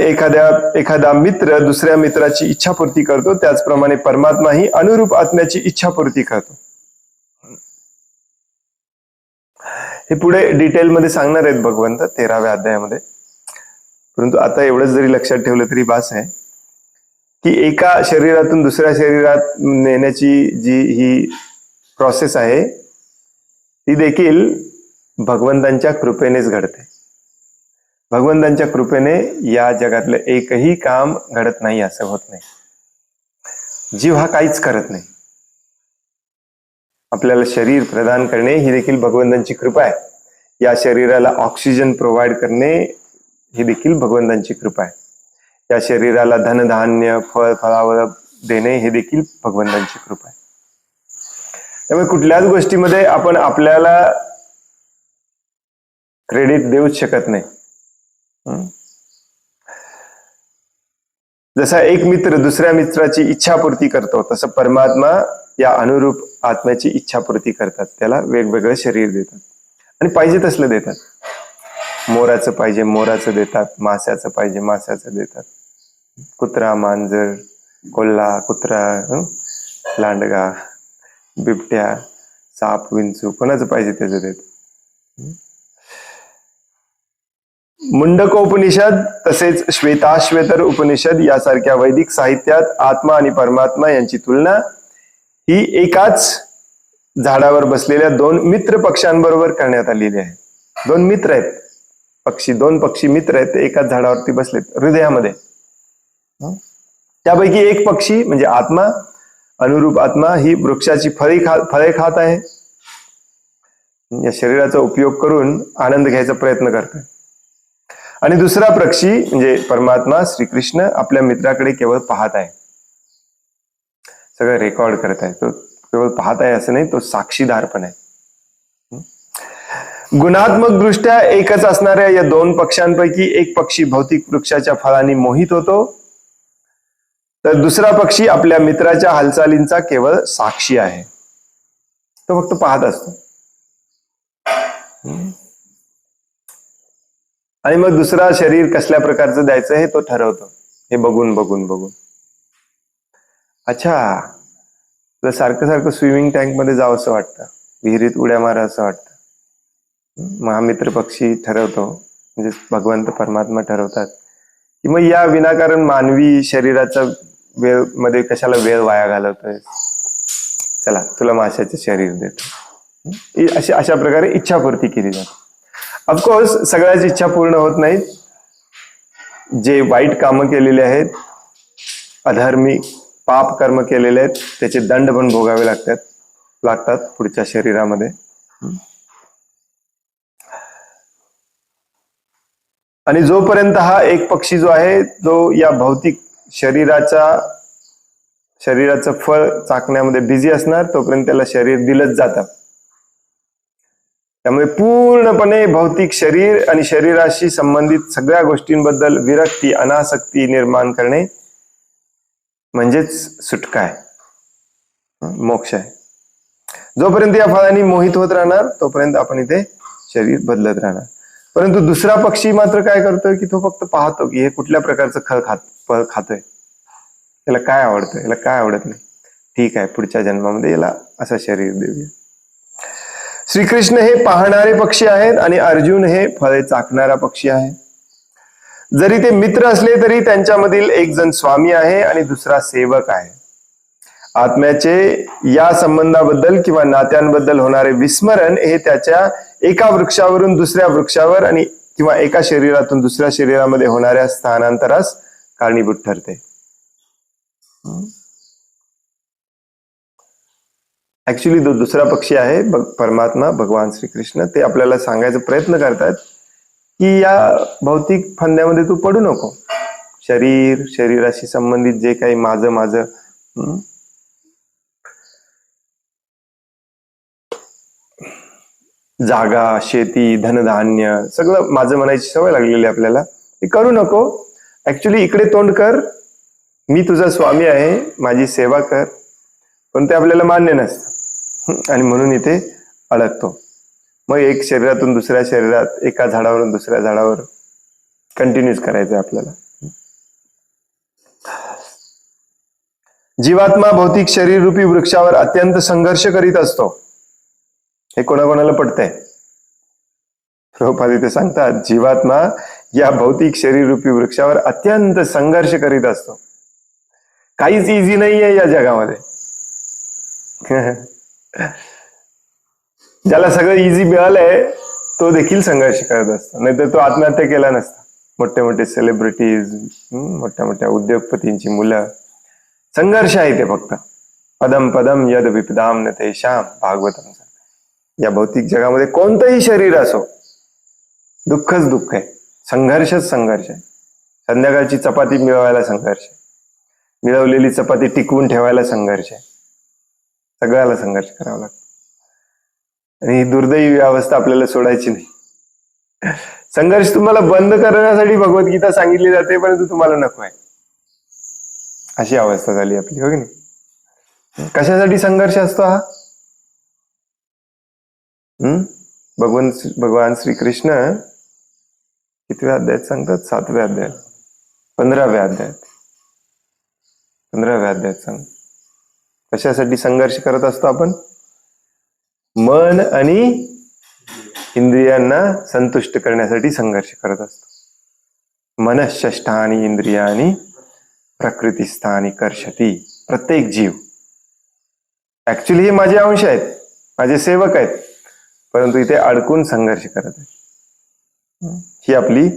एखादा मित्र दुसऱ्या मित्राची इच्छापूर्ती करतो, त्याचप्रमाणे परमात्मा ही अनुरूप आत्म्याची इच्छापूर्ती करतो. हे पुढे डिटेलमध्ये सांगणार आहेत भगवंत 13व्या अध्यायामध्ये. परंतु आता एवढंच जरी लक्षात ठेवलं तरी बास आहे की एका शरीरातून दुसऱ्या शरीरात नेण्याची जी ही प्रोसेस आहे ती देखील भगवंतांच्या कृपेनेच घडते. भगवंतांच्या कृपेने या जगातलं एकही काम घडत नाही असं होत नाही. जीव हा काहीच करत नाही. आपल्याला शरीर प्रदान करणे ही देखील भगवंतांची कृपा आहे. या शरीराला ऑक्सिजन प्रोव्हाइड करणे ही देखील भगवंतांची कृपा आहे. या शरीराला धनधान्य फळ फळावळ देणे हे देखील भगवंतांची कृपा आहे. त्यामुळे कुठल्याच गोष्टीमध्ये आपण आपल्याला क्रेडिट देऊच शकत नाही. जसा एक मित्र दुसऱ्या मित्राची इच्छापूर्ती करतो, तसं परमात्मा या अनुरूप आत्म्याची इच्छापूर्ती करतात. त्याला वेगवेगळं शरीर देतात आणि पाहिजे तसलं देतात. मोराचं पाहिजे मोराचं देतात, माश्याचं पाहिजे माश्याचं देतात. कुत्रा मांजर कोल्हा कुत्रा लांडगा बिबट्या साप विंचू कोणाचं पाहिजे त्याचं देतात. मुंडकोपनिषद तसेच श्वेताश्वेतर उपनिषद यासारख्या वैदिक साहित्यात आत्मा आणि परमात्मा यांची तुलना ही एकाच झाडावर बसलेल्या दोन मित्र पक्ष्यांबरोबर करण्यात आलेली आहे. दोन मित्र आहेत पक्षी, दोन पक्षी मित्र आहेत, ते एकाच झाडावरती बसलेत हृदयामध्ये. त्यापैकी एक पक्षी म्हणजे आत्मा, अनुरूप आत्मा ही वृक्षाची फळे खात आहे. या शरीराचा उपयोग करून आनंद घ्यायचा प्रयत्न करतोय. आणि दुसरा पक्षी म्हणजे परमात्मा श्रीकृष्ण आपल्या मित्राकडे केवळ पाहत आहे, सगळं रेकॉर्ड करत आहे. तो केवळ पाहत आहे असं नाही, तो साक्षीदार पण आहे. गुणात्मक दृष्ट्या एकच असणाऱ्या या दोन पक्ष्यांपैकी एक पक्षी भौतिक वृक्षाच्या फळांनी मोहित होतो, तर दुसरा पक्षी आपल्या मित्राच्या हालचालींचा केवळ साक्षी आहे. तो फक्त पाहत असतो. आणि मग दुसरा शरीर कसल्या प्रकारचं द्यायचं हे तो ठरवतो, हे बघून बघून बघून. अच्छा, तुला सारखं सारखं स्विमिंग टँक मध्ये जावं असं वाटतं, विहिरीत उड्या मारा असं वाटतं. मग हा मित्र पक्षी ठरवतो, म्हणजे भगवंत परमात्मा ठरवतात की मग या विनाकारण मानवी शरीराचा वेळ मध्ये कशाला वेळ वाया घालवतोय, चला तुला माशाचे शरीर देतो. अशा प्रकारे इच्छापूर्ती केली जाते. ऑफकोर्स सगळ्याच इच्छा पूर्ण होत नाहीत. जे वाईट कामं केलेले आहेत, अधर्मी पाप कर्म केलेले आहेत, त्याचे दंड पण भोगावे लागतात पुढच्या शरीरामध्ये. आणि जोपर्यंत हा एक पक्षी जो आहे तो या भौतिक शरीराचं फळ चाकण्यामध्ये बिझी असणार, तोपर्यंत त्याला शरीर दिलंच जातं. त्यामुळे पूर्णपणे भौतिक शरीर आणि शरीराशी संबंधित सगळ्या गोष्टींबद्दल विरक्ती अनासक्ती निर्माण करणे म्हणजेच सुटका आहे, मोक्ष आहे. जोपर्यंत या फळांनी मोहित होत राहणार तोपर्यंत आपण इथे शरीर बदलत राहणार. परंतु दुसरा पक्षी मात्र काय करतोय की तो फक्त पाहतो की हे कुठल्या प्रकारचं फळ खातोय, याला काय आवडतं याला काय आवडत नाही, ठीक आहे पुढच्या जन्मामध्ये याला असं शरीर देऊया. श्रीकृष्ण हे पाहणारे पक्षी आहेत आणि अर्जुन हे फळे चाकणारा पक्षी आहे. जरी ते मित्र असले तरी त्यांच्यामधील एक जण स्वामी आहे आणि दुसरा सेवक आहे. आत्म्याचे या संबंधाबद्दल किंवा नात्यांबद्दल होणारे विस्मरण हे त्याच्या एका वृक्षावरून दुसऱ्या वृक्षावर आणि किंवा एका शरीरातून दुसऱ्या शरीरामध्ये होणाऱ्या स्थानांतरास कारणीभूत ठरते. ऍक्च्युली जो दुसरा पक्षी आहे परमात्मा भगवान श्रीकृष्ण, ते आपल्याला सांगायचा प्रयत्न करतात की या भौतिक फंद्यामध्ये तू पडू नको. शरीराशी संबंधित जे काही माझं जागा शेती धनधान्य सगळं माझं म्हणायची सवय लागलेली आपल्याला, ते करू नको. ऍक्च्युली इकडे तोंड कर, मी तुझा स्वामी आहे, माझी सेवा कर, पण ते आपल्याला मान्य नसतं आणि म्हणून इथे अडकतो. मग एक शरीरातून दुसऱ्या शरीरात, एका झाडावरून दुसऱ्या झाडावर कंटिन्यूच करायचंय आपल्याला. जीवात्मा भौतिक शरीर रूपी वृक्षावर अत्यंत संघर्ष करीत असतो. हे कोणाकोणाला पटतंय? प्रभुपाद इथे सांगतात, जीवात्मा या भौतिक शरीर रूपी वृक्षावर अत्यंत संघर्ष करीत असतो. काहीच इझी नाहीये या जगामध्ये. ज्याला सगळं इझी मिळालंय तो देखील संघर्ष करत असतो, नाहीतर तो आत्महत्या केला नसता. मोठे मोठे सेलिब्रिटीज, मोठ्या मोठ्या उद्योगपतींची मुलं, संघर्ष आहे ते फक्त. पदम पदम यद विपदाम न तेषाम, भागवतम. या भौतिक जगामध्ये कोणतंही शरीर असो, दुःखच दुःख आहे, संघर्षच संघर्ष आहे. संध्याकाळची चपाती मिळवायला संघर्ष आहे, मिळवलेली चपाती टिकवून ठेवायला संघर्ष आहे. सगळ्याला संघर्ष करावा लागतो. आणि ही दुर्दैवी अवस्था आपल्याला सोडायची नाही. संघर्ष तुम्हाला बंद करण्यासाठी भगवद्गीता सांगितली जाते, परंतु तुम्हाला नको आहे, अशी अवस्था झाली आपली, हो की नाही? कशासाठी संघर्ष असतो हा? भगवान श्रीकृष्ण कितव्या अध्यायात सांगतात? 7व्या अध्यायात, 15व्या अध्यायात, 15व्या अध्यायात सांग. कशासाठी संघर्ष करत असतो आपण? मन आणि इंद्रियांना संतुष्ट करण्यासाठी संघर्ष करत असतो. मनःषष्ठानी इंद्रियानी प्रकृतीस्थानी कर्षती. प्रत्येक जीव, ऍक्च्युली हे माझे अंश आहेत, माझे सेवक आहेत, परंतु इथे अडकून संघर्ष करत आहे. ही आपली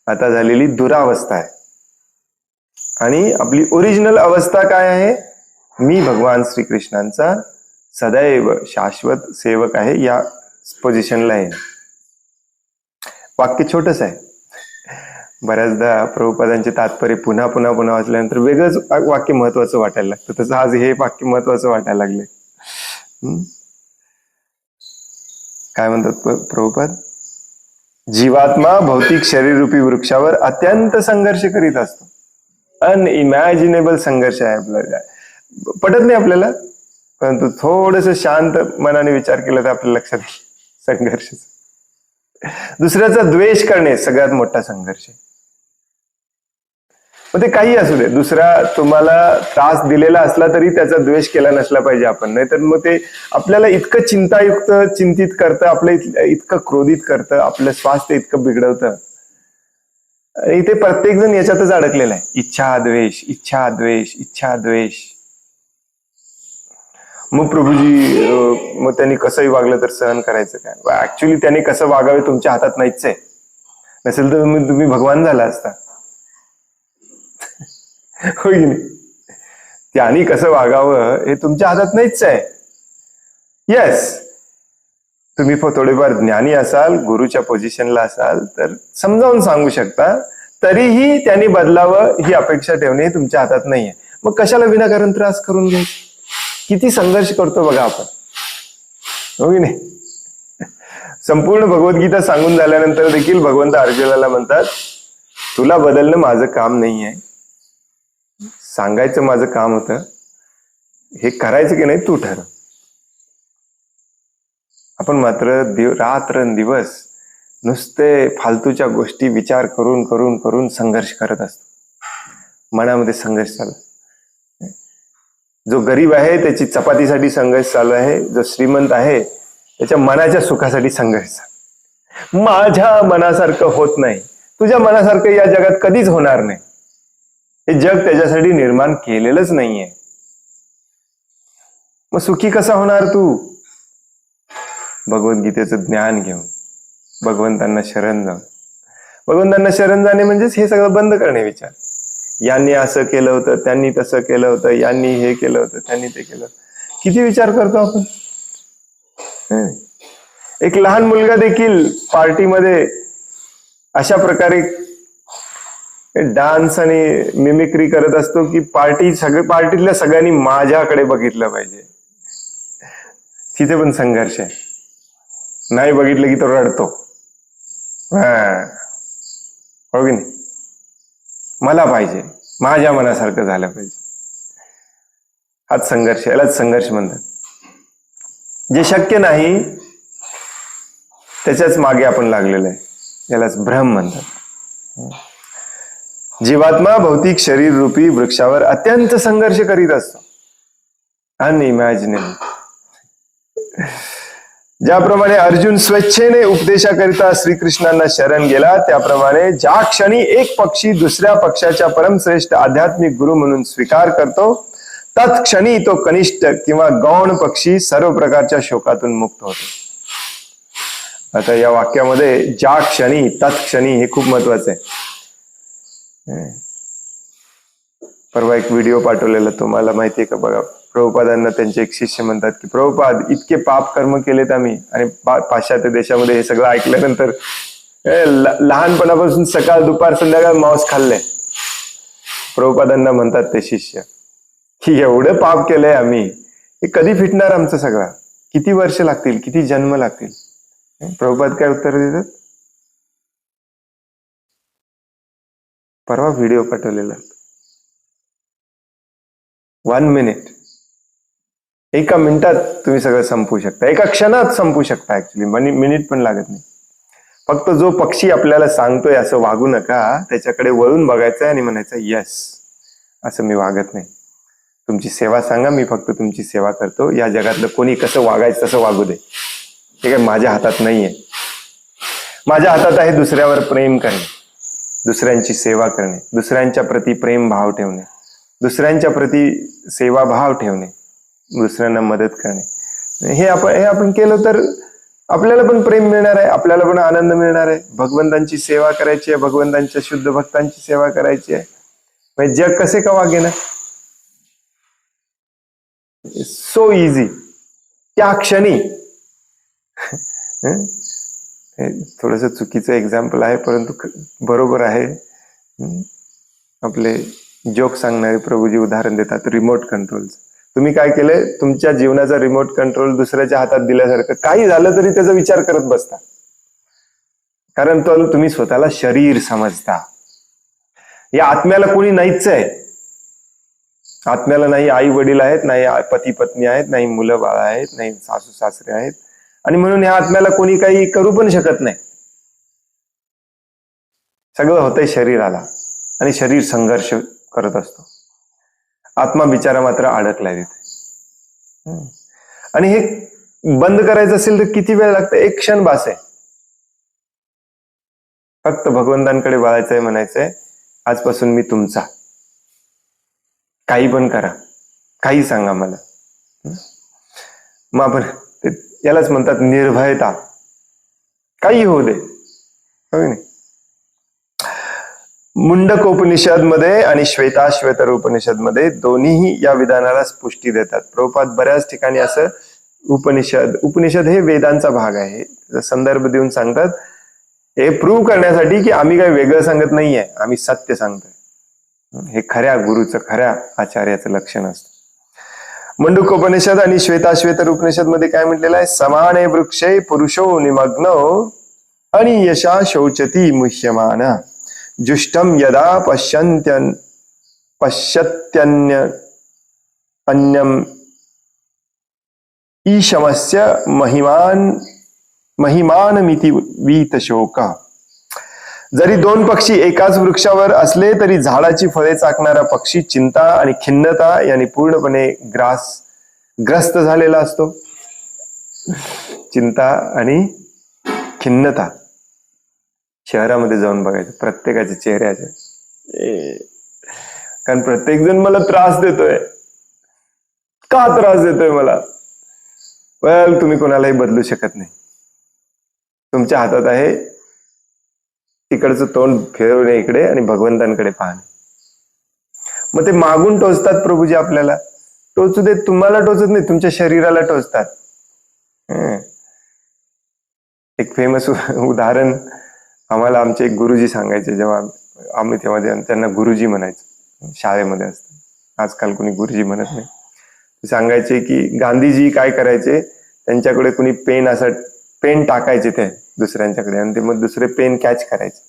आता झालेली दुरावस्था आहे. आणि आपली ओरिजिनल अवस्था काय आहे? मी भगवान श्रीकृष्णांचा सदैव शाश्वत सेवक आहे, या पोझिशनला आहे. वाक्य छोटस आहे, बऱ्याचदा प्रभुपादांचे तात्पर्य पुन्हा पुन्हा पुन्हा वाचल्यानंतर वेगळंच वाक्य महत्वाचं वाटायला लागतं. तसं आज हे वाक्य महत्वाचं वाटायला लागले. काय म्हणतात प्रभुपाद? जीवात्मा भौतिक शरीर रूपी वृक्षावर अत्यंत संघर्ष करीत असतो. अनइमॅजिनेबल संघर्ष आहे आपल्याला. पटत नाही आपल्याला, परंतु थोडस शांत मनाने विचार केला तर आपल्या लक्षात येईल संघर्ष. दुसऱ्याचा द्वेष करणे सगळ्यात मोठा संघर्ष आहे. मग ते काही असू दे, दुसरा तुम्हाला त्रास दिलेला असला तरी त्याचा द्वेष केला नसला पाहिजे आपण, नाहीतर मग ते आपल्याला इतकं चिंतायुक्त चिंतित करतं, आपलं इतकं क्रोधित करतं, आपलं स्वास्थ्य इतकं बिघडवतं. इथे प्रत्येक जण याच्यातच अडकलेला आहे. इच्छा द्वेष, इच्छा द्वेष, इच्छा द्वेष. मग प्रभूजी, मग त्यांनी कसंही वागलं तर सहन करायचं काय? ऍक्च्युली त्यांनी कसं वागावे तुमच्या हातात नाहीच आहे. नसेल तर तुम्ही भगवान झाला असता, हो की नाही? त्यांनी कसं वागावं हे तुमच्या हातात नाहीच आहे. येस, तुम्ही थोडेफार ज्ञानी असाल, गुरुच्या पोझिशनला असाल तर समजावून सांगू शकता, तरीही त्यांनी बदलावं ही अपेक्षा ठेवणे तुमच्या हातात नाहीये. मग कशाला विनाकारण त्रास करून घ्यायचं? किती संघर्ष करतो बघा आपण, हो की नाही? संपूर्ण भगवद्गीता सांगून झाल्यानंतर देखील भगवंत अर्जुनाला म्हणतात, तुला बदलणं माझं काम नाही आहे, सांगायचं माझं काम होतं, हे करायचं की नाही तू ठरव. आपण मात्र रात्र दिवस नुसते फालतूच्या गोष्टी विचार करून करून करून संघर्ष करत असतो. मनामध्ये संघर्ष चालू. जो गरीब आहे त्याची चपातीसाठी संघर्ष चालू आहे, जो श्रीमंत आहे त्याच्या मनाच्या सुखासाठी संघर्ष चालू. माझ्या मनासारखं होत नाही, तुझ्या मनासारखं या जगात कधीच होणार नाही. हे जग त्याच्यासाठी निर्माण केलेलंच नाहीये. मग सुखी कसा होणार तू? भगवद्गीतेचं ज्ञान घेऊन, भगवंतांना शरण जाऊन. भगवंतांना शरण जाणे म्हणजेच हे सगळं बंद करणे. विचार, यांनी असं केलं होतं, त्यांनी तसं केलं होतं, यांनी हे केलं होतं, त्यांनी ते केलं. किती विचार करतो आपण. एक लहान मुलगा देखील पार्टीमध्ये अशा प्रकारे डान्स आणि मिमिक्री करत असतो की पार्टीतल्या सगळ्यांनी माझ्याकडे बघितलं पाहिजे. तिथे पण संघर्ष आहे. नाही बघितलं की तो रडतो. हो की नाही? मला पाहिजे, माझ्या मनासारखं झालं पाहिजे. हाच संघर्ष, यालाच संघर्ष म्हणतात. जे शक्य नाही त्याच्याच मागे आपण लागलेलं आहे, यालाच भ्रम म्हणतात. जीवात्मा भौतिक शरीर रूपी वृक्षावर अत्यंत संघर्ष करीत असतो, अनइमॅजिनेबल. ज्याप्रमाणे अर्जुन स्वेच्छेने उपदेशाकरिता श्रीकृष्णांना शरण गेला, त्याप्रमाणे ज्या क्षणी एक पक्षी दुसऱ्या पक्षाच्या परमश्रेष्ठ आध्यात्मिक गुरु म्हणून स्वीकार करतो, तत्क्षणी तो कनिष्ठ किंवा गौण पक्षी सर्व प्रकारच्या शोकातून मुक्त होतो. आता या वाक्यामध्ये ज्या क्षणी, तत्क्षणी हे खूप महत्वाचं आहे. परवा एक व्हिडिओ पाठवलेला, तुम्हाला माहितीये का बघा. प्रभुपादांना त्यांचे एक शिष्य म्हणतात की प्रभुपाद, इतके पाप कर्म केलेत आम्ही, आणि पाश्चात्य देशामध्ये हे सगळं ऐकल्यानंतर लहानपणापासून सकाळ दुपार संध्याकाळ मांस खाल्लंय. प्रभुपादांना म्हणतात ते शिष्य की एवढं पाप केलंय आम्ही, हे कधी फिटणार आमचं सगळं, किती वर्ष लागतील, किती जन्म लागतील. प्रभुपाद काय उत्तर देतात, परवा व्हिडिओ पाठवलेला, 1 मिनिट, एका मिनिटात तुम्ही सगळं संपवू शकता, एका क्षणात संपवू शकता. ऍक्च्युली मिनिट पण लागत नाही. फक्त जो पक्षी आपल्याला सांगतोय असं वागू नका, त्याच्याकडे वळून बघायचं आणि म्हणायचं यस, असं मी वागत नाही, तुमची सेवा सांगा, मी फक्त तुमची सेवा करतो. या जगातलं कोणी कसं वागायचं तसं वागू दे, हे काय माझ्या हातात नाहीये. माझ्या हातात आहे दुसऱ्यावर प्रेम करणे, दुसऱ्यांची सेवा करणे, दुसऱ्यांच्या प्रती प्रेम भाव ठेवणे, दुसऱ्यांच्या प्रती सेवा भाव ठेवणे, दुसऱ्यांना मदत करणे. हे आपण केलं तर आपल्याला पण प्रेम मिळणार आहे, आपल्याला पण आनंद मिळणार आहे. भगवंतांची सेवा करायची आहे, भगवंतांच्या शुद्ध भक्तांची सेवा करायची आहे. म्हणजे जग कसे का वागेना, सो इझी, त्या क्षणी. थोडस चुकीचं एक्झाम्पल आहे, परंतु बरोबर आहे. आपले जोक सांगणारे प्रभूजी उदाहरण देतात रिमोट कंट्रोलचं. तुम्ही काय केलंय, तुमच्या जीवनाचा रिमोट कंट्रोल दुसऱ्याच्या हातात दिल्यासारखं, काही झालं तरी त्याचा विचार करत बसता, कारण तो तुम्ही स्वतःला शरीर समजता. या आत्म्याला कोणी नाहीच आहे. आत्म्याला नाही आई वडील आहेत, नाही पती पत्नी आहेत, नाही मुलं बाळ आहेत, नाही सासू सासरे आहेत, आणि म्हणून या आत्म्याला कोणी काही करू पण शकत नाही. सगळं होतंय शरीराला, आणि शरीर संघर्ष करत असतो. आत्मा बिचारा मात्र अडकलाय तिथे. आणि हे बंद करायचं असेल तर किती वेळ लागतं, एक क्षण बास आहे. फक्त भगवंतांकडे वळायचंय, म्हणायचंय आजपासून मी तुमचा, काही पण करा, काही सांगा मला. मग आपण यालाच म्हणतात निर्भयता, काही होऊ दे. मुंडकोपनिषद मध्ये आणि श्वेताश्वेतर उपनिषद मध्ये दोन्हीही या विधानाला पुष्टी देतात. प्रभुपाद बऱ्याच ठिकाणी असं उपनिषद हे वेदांचा भाग आहे, त्याचा संदर्भ देऊन सांगतात, हे प्रूव्ह करण्यासाठी की आम्ही काही वेगळं सांगत नाहीये, आम्ही सत्य सांगतोय. हे खऱ्या गुरुचं, खऱ्या आचार्याचं लक्षण असतं. मुंडकोपनिषद आणि श्वेताश्वेतर उपनिषद मध्ये काय म्हटलेलं आहे, समाने वृक्षे पुरुषो निमग्नो आणि यशा शौचती मुह्यमान जुष्टम यदा पश्यत्यन्य अन्यम ईशमस्य महिमानमिति वीतशोका. जरी दोन पक्षी एकाच वृक्षावर असले तरी झाडाची फळे चाकणारा पक्षी चिंता आणि खिन्नता यांनी पूर्णपणे ग्रस्त झालेला असतो. चिंता आणि खिन्नता. शहरामध्ये जाऊन बघायचं प्रत्येकाच्या चेहऱ्याचे, कारण प्रत्येक जण मला त्रास देतोय. का त्रास देतोय मला? वेल, तुम्ही कोणालाही बदलू शकत नाही. तुमच्या हातात आहे तिकडचं तोंड फिरवणे इकडे आणि भगवंतांकडे पाहणे. मग ते मागून टोचतात प्रभूजी आपल्याला, टोचू देत, तुम्हाला टोचत नाही, तुमच्या शरीराला टोचतात. एक फेमस उदाहरण आम्हाला आमचे एक गुरुजी सांगायचे, जेव्हा आम्ही तेव्हा त्यांना गुरुजी म्हणायचो. शाळेमध्ये असतं, आजकाल कोणी गुरुजी म्हणत नाही. ते सांगायचे की गांधीजी काय करायचे, त्यांच्याकडे कोणी पेन टाकायचे ते दुसऱ्यांच्याकडे, आणि ते मग दुसरे पेन कॅच करायचे,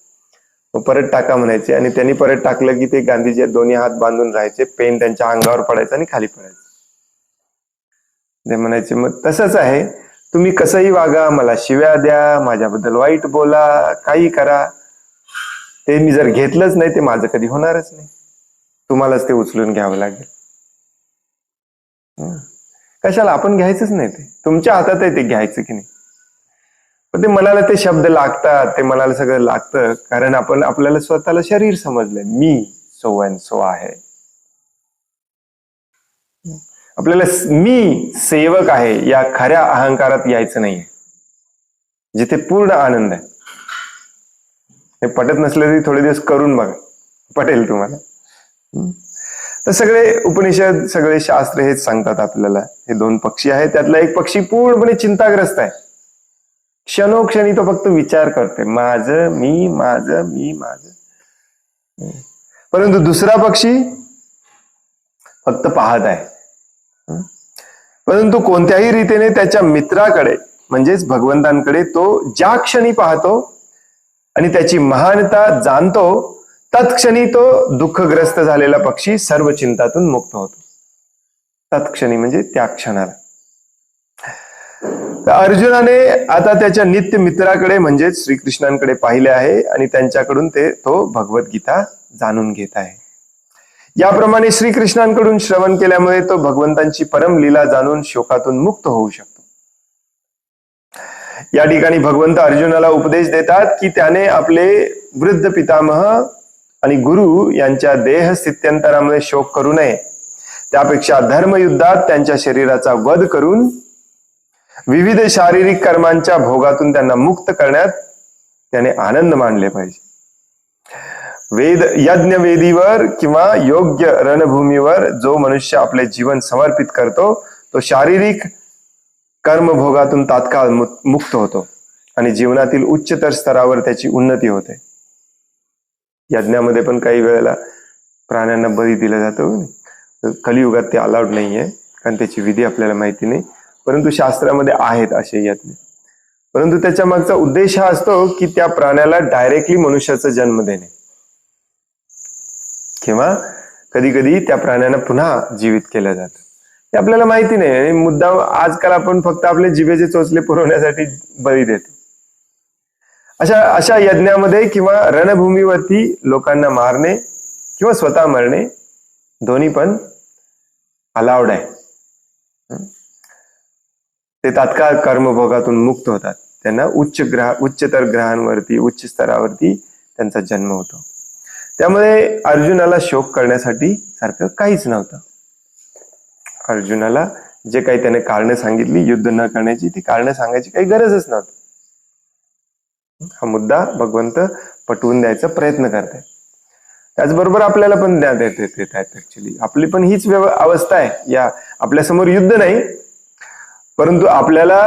मग परत टाका म्हणायचे, आणि त्यांनी परत टाकलं की ते गांधीजी दोन्ही हात बांधून राहायचे, पेन त्यांच्या अंगावर पडायचं आणि खाली पडायचं. ते म्हणायचे मग तसंच आहे, तुम्ही कसंही वागा, मला शिव्या द्या, माझ्याबद्दल वाईट बोला, काही करा, ते मी जर घेतलंच नाही ते माझं कधी होणारच नाही, तुम्हालाच ते उचलून घ्यावं लागेल. कशाला, आपण घ्यायचंच नाही, ते तुमच्या हातात आहे ते घ्यायचं की नाही. पण ते मनाला ते शब्द लागतात, ते मनाला सगळं लागतं, कारण आपण आपल्याला स्वतःला शरीर समजलंय, मी सो अँड सो आहे. आपल्याला मी सेवक आहे या खऱ्या अहंकारात यायचं नाहीये, जिथे पूर्ण आनंद आहे. हे पटत नसले तरी थोडे दिवस करून बघा, पटेल तुम्हाला. तर सगळे उपनिषद, सगळे शास्त्र हेच सांगतात आपल्याला, हे दोन पक्षी आहेत, त्यातला एक पक्षी पूर्णपणे चिंताग्रस्त आहे. क्षणोक्षणी तो फक्त विचार करते, माझं मी, माझं मी, माझं. परंतु दुसरा पक्षी फक्त पाहत आहे. परंतु कोणत्याही रीतीने त्याच्या मित्राकडे म्हणजेच भगवंतांकडे तो ज्या क्षणी पाहतो आणि त्याची महानता जाणतो, तत्क्षणी तो दुःखग्रस्त झालेला पक्षी सर्व चिंतातून मुक्त होतो. तत्क्षणी म्हणजे त्या क्षणाला. तर अर्जुनाने आता त्याच्या नित्य मित्राकडे म्हणजेच श्रीकृष्णांकडे पाहिले आहे आणि त्यांच्याकडून तो भगवद्गीता जाणून घेत आहे. याप्रमाणे श्रीकृष्णांकडून श्रवण केल्यामुळे तो भगवंतांची परम लीला जाणून शोकातून मुक्त होऊ शकतो. या ठिकाणी भगवंत अर्जुनाला उपदेश देतात की त्याने आपले वृद्ध पितामह आणि गुरु यांच्या देह स्थित्यंतरामुळे शोक करू नये. त्यापेक्षा धर्मयुद्धात त्यांच्या शरीराचा वध करून विविध शारीरिक कर्मांच्या भोगातून त्यांना मुक्त करण्यात त्याने आनंद मानले पाहिजे. यज्ञ वेदीवर किंवा योग्य रणभूमीवर जो मनुष्य आपले जीवन समर्पित करतो तो शारीरिक कर्मभोगातून तात्काळ मुक्त होतो आणि जीवनातील उच्चतर स्तरावर त्याची उन्नती होते. यज्ञामध्ये पण काही वेळेला प्राण्यांना बळी दिला जातो. कलियुगात ते अलाउड नाहीये, कारण त्याची विधी आपल्याला माहिती नाही, परंतु शास्त्रामध्ये आहेत असे यज्ञ. परंतु त्याच्या मागचा उद्देश हा असतो की त्या प्राण्याला डायरेक्टली मनुष्याचा जन्म देणे किंवा कधी कधी त्या प्राण्यांना पुन्हा जीवित केलं जातं. ते आपल्याला माहिती नाही आणि मुद्दाम आजकाल आपण फक्त आपले जिभेचे चोचले पुरवण्यासाठी बळी देतो. अशा यज्ञामध्ये किंवा रणभूमीवरती लोकांना मारणे किंवा स्वतः मरणे दोन्ही पण अलाउड आहे. ते तात्काळ कर्मभोगातून मुक्त होतात. त्यांना उच्चतर ग्रहांवरती, उच्च स्तरावरती त्यांचा जन्म होतो. त्यामुळे अर्जुनाला शोक करण्यासाठी सारखं काहीच नव्हतं. अर्जुनाला जे काही त्याने कारणं सांगितली युद्ध न करण्याची, ती कारणं सांगायची काही गरजच नव्हती. हा मुद्दा भगवंत पटवून द्यायचा प्रयत्न करतात. त्याचबरोबर आपल्याला पण ज्ञान देत आहेत. ऍक्च्युली आपली पण हीच अवस्था आहे. या आपल्यासमोर युद्ध नाही, परंतु आपल्याला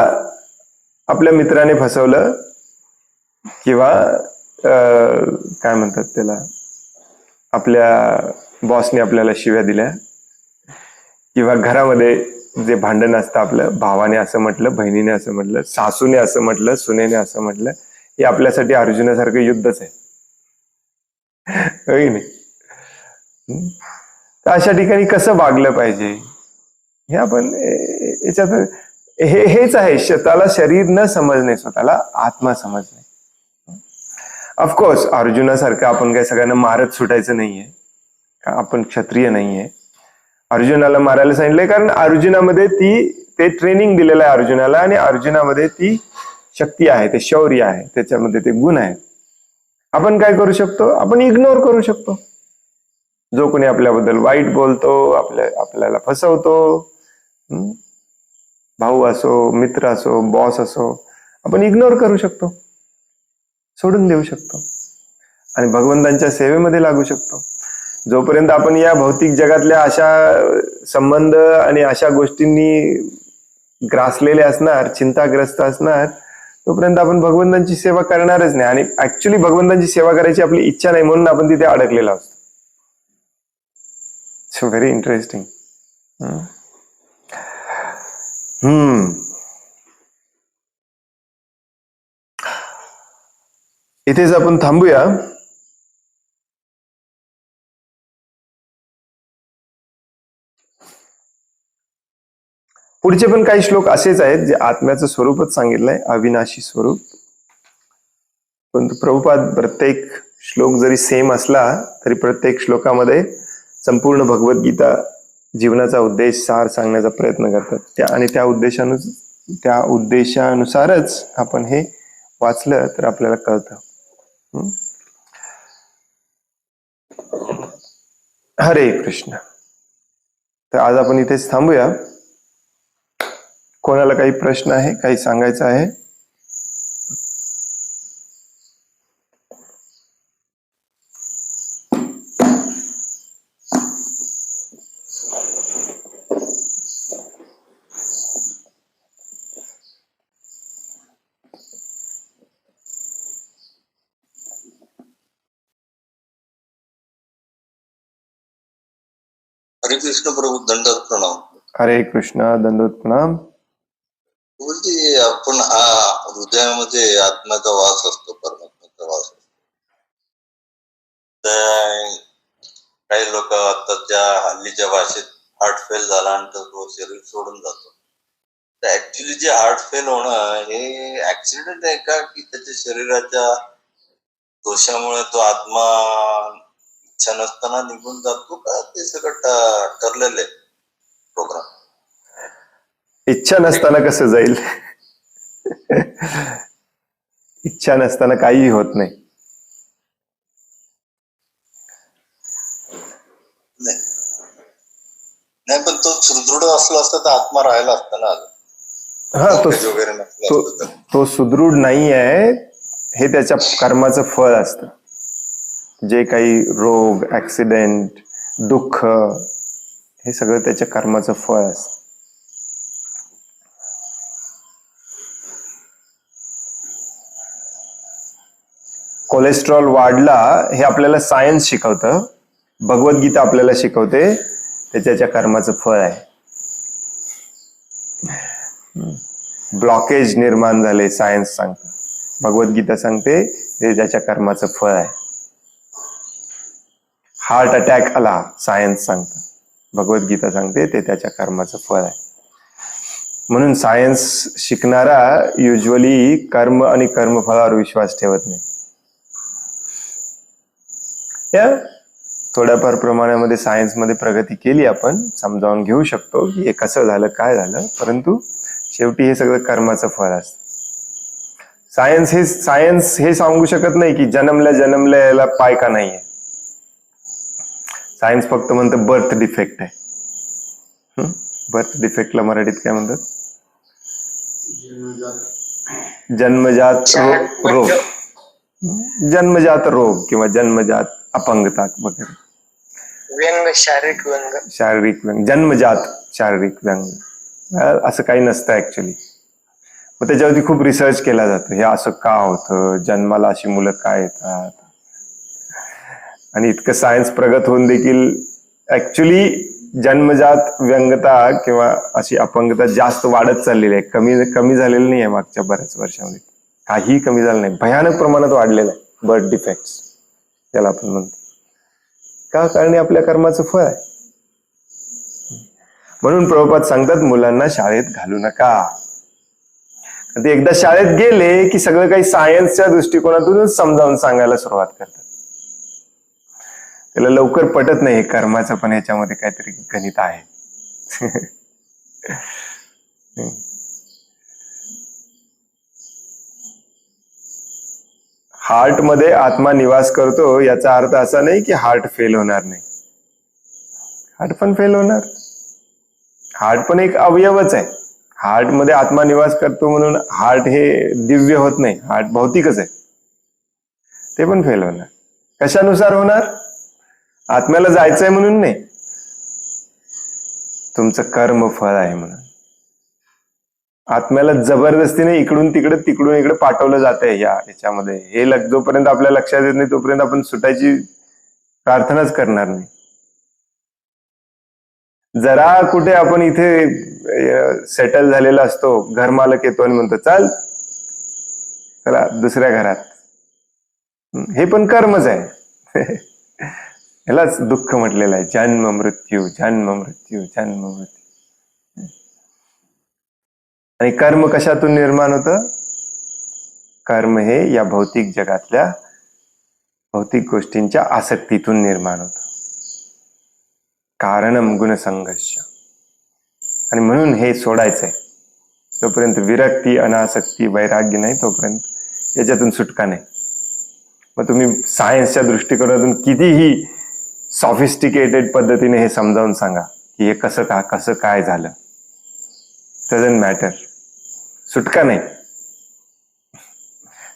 आपल्या मित्राने फसवलं किंवा काय म्हणतात त्याला, आपल्या बॉसने आपल्याला शिव्या दिल्या किंवा घरामध्ये जे भांडण असतं, आपलं भावाने असं म्हटलं, बहिणीने असं म्हटलं, सासूने असं म्हटलं, सुनेने असं म्हटलं, हे आपल्यासाठी अर्जुनासारखं युद्धच आहे. नाही. तर अशा ठिकाणी कसं वागलं पाहिजे हे आपण याच्यात हेच आहे, स्वतःला शरीर न समजणे, स्वतःला आत्मा समजणे. ऑफकोर्स अर्जुनासारखं आपण काही सगळ्यांना मारत सुटायचं नाहीये, आपण क्षत्रिय नाहीये. अर्जुनाला मारायला सांगितलंय कारण अर्जुनामध्ये ते ट्रेनिंग दिलेलं आहे अर्जुनाला, आणि अर्जुनामध्ये ती शक्ती आहे, ते शौर्य आहे, त्याच्यामध्ये ते गुण आहे. आपण काय करू शकतो, आपण इग्नोर करू शकतो. जो कोणी आपल्याबद्दल वाईट बोलतो, आपल्याला फसवतो, भाऊ असो, मित्र असो, बॉस असो, आपण इग्नोर करू शकतो, सोडून देऊ शकतो आणि भगवंतांच्या सेवेमध्ये लागू शकतो. जोपर्यंत आपण या भौतिक जगातल्या अशा संबंध आणि अशा गोष्टींनी ग्रासलेले असणार, चिंताग्रस्त असणार, तोपर्यंत आपण भगवंतांची सेवा करणारच नाही. आणि ऍक्च्युली भगवंतांची सेवा करायची आपली इच्छा नाही, म्हणून आपण तिथे अडकलेलो असतो. So very interesting. इथेच आपण थांबूया. पुढचे पण काही श्लोक असेच आहेत जे आत्म्याचं स्वरूपच सांगितलंय, अविनाशी स्वरूप. परंतु प्रभुपाद प्रत्येक श्लोक जरी सेम असला तरी प्रत्येक श्लोकामध्ये संपूर्ण भगवद्गीता जीवनाचा उद्देश सार सांगण्याचा प्रयत्न करतात. आणि त्या उद्देशानुसारच आपण हे वाचलं तर आपल्याला कळतं. हरे कृष्ण. तर आज आपण इथेच थांबूया. कोणाला काही प्रश्न आहे, काही सांगायचं आहे? हरे कृष्ण प्रभू, दंडवत प्रणाम. हरे कृष्ण, दंडवत प्रणाम. बोलते आपण हा हृदयामध्ये आत्म्याचा वास असतो, परमात्म्याचा वास असतो. काही लोक आताच्या हल्लीच्या भाषेत हार्ट फेल झाल्यानंतर तो शरीर सोडून जातो. तर ऍक्च्युली जे हार्ट फेल होणं हे ऍक्सिडेंट आहे का, की त्याच्या शरीराच्या दोषामुळे तो आत्मा इच्छा नसताना निघून जातो का, ते सगळं ठरलेलं आहे प्रोग्राम? इच्छा नसताना कसं जाईल? इच्छा नसताना काहीही होत नाही. नाही, पण तो सुदृढ असला असता तर आत्मा राहिला असता ना. हा, तो सुदृढ नाही आहे, हे त्याच्या कर्माचं फळ असतं. जे काही रोग, ऍक्सिडेंट, दुःख, हे सगळं त्याच्या कर्माचं फळ असतं. कोलेस्ट्रॉल वाढला हे आपल्याला सायन्स शिकवतं, भगवद्गीता आपल्याला शिकवते, ते त्याच्या कर्माचं फळ आहे. ब्लॉकेज निर्माण झाले, सायन्स सांगतं, भगवद्गीता सांगते ते त्याच्या कर्माचं फळ आहे. हार्ट अटॅक आला, सायन्स सांगतं, भगवद्गीता सांगते ते त्याच्या कर्माचं फळ आहे. म्हणून सायन्स शिकणारा युजली कर्म आणि कर्मफळावर विश्वास ठेवत नाही. थोड्याफार प्रमाणामध्ये सायन्समध्ये प्रगती केली, आपण समजावून घेऊ शकतो की हे कसं झालं, काय झालं, परंतु शेवटी हे सगळं कर्माचं फळ असतं. सायन्स हे सांगू शकत नाही की जन्मल्या याला पाय का नाहीये. सायन्स फक्त म्हणतं बर्थ डिफेक्ट आहे. बर्थ डिफेक्टला मराठीत काय म्हणतात? जन्मजात रोग. जन्मजात रोग किंवा जन्मजात अपंगता वगैरे. व्यंग, शारीरिक व्यंग, जन्मजात शारीरिक व्यंग असं काही नसतं ऍक्च्युली. मग त्याच्यावरती खूप रिसर्च केला जातो, हे असं का होतं, जन्माला अशी मुलं का येतात. आणि इतकं सायन्स प्रगत होऊन देखील ऍक्च्युली जन्मजात व्यंगता किंवा अशी अपंगता जास्त वाढत चाललेली आहे, कमी झालेली नाही आहे. मागच्या बऱ्याच वर्षामध्ये काहीही कमी झालं नाही, भयानक प्रमाणात वाढलेलं आहे बर्थ डिफेक्ट्स, त्याला आपण म्हणतो. का? कारण आपल्या कर्माचं फळ आहे. म्हणून प्रभुपाद सांगतात मुलांना शाळेत घालू नका. ते एकदा शाळेत गेले की सगळं काही सायन्सच्या दृष्टिकोनातूनच समजावून सांगायला सुरुवात करतात. त्याला लवकर पटत नाही कर्माचं पण ह्याच्यामध्ये काहीतरी गणित आहे. हार्ट मध्ये आत्मा निवास करतो याचा अर्थ असा नाही की हार्ट फेल होणार नाही. हार्ट पण फेल होणार. हार्ट पण एक अवयवच आहे. हार्ट मध्ये आत्मा निवास करतो म्हणून हार्ट हे दिव्य होत नाही, हार्ट भौतिकच आहे, ते पण फेल होणार. कशानुसार होणार? आत्म्याला जायचंय म्हणून नाही, तुमचं कर्म फळ आहे म्हणून. आत्म्याला जबरदस्तीने इकडून इकडे पाठवलं जातंय याच्यामध्ये. हे जोपर्यंत आपल्या लक्षात येत नाही तोपर्यंत आपण सुटायची प्रार्थनाच करणार नाही. जरा कुठे आपण इथे सेटल झालेला असतो, घरमालक येतो आणि म्हणतो चल चला दुसऱ्या घरात, हे पण कर्मच आहे. यालाच दुःख म्हटलेलं आहे, जन्म मृत्यू जन्म मृत्यू जन्म मृत्यू. आणि कर्म कशातून निर्माण होतं? कर्म हे या भौतिक जगातल्या भौतिक गोष्टींच्या आसक्तीतून निर्माण होतं. कारणम गुणसंघर्ष. आणि म्हणून हे सोडायचंय. जोपर्यंत विरक्ती, अनासक्ती, वैराग्य नाही तोपर्यंत याच्यातून सुटका नाही. मग तुम्ही सायन्सच्या दृष्टिकोनातून कितीही सॉफिस्टिकेटेड पद्धतीने हे समजावून सांगा की हे कसं काय झालं, डझंट मॅटर. सुटका नाही.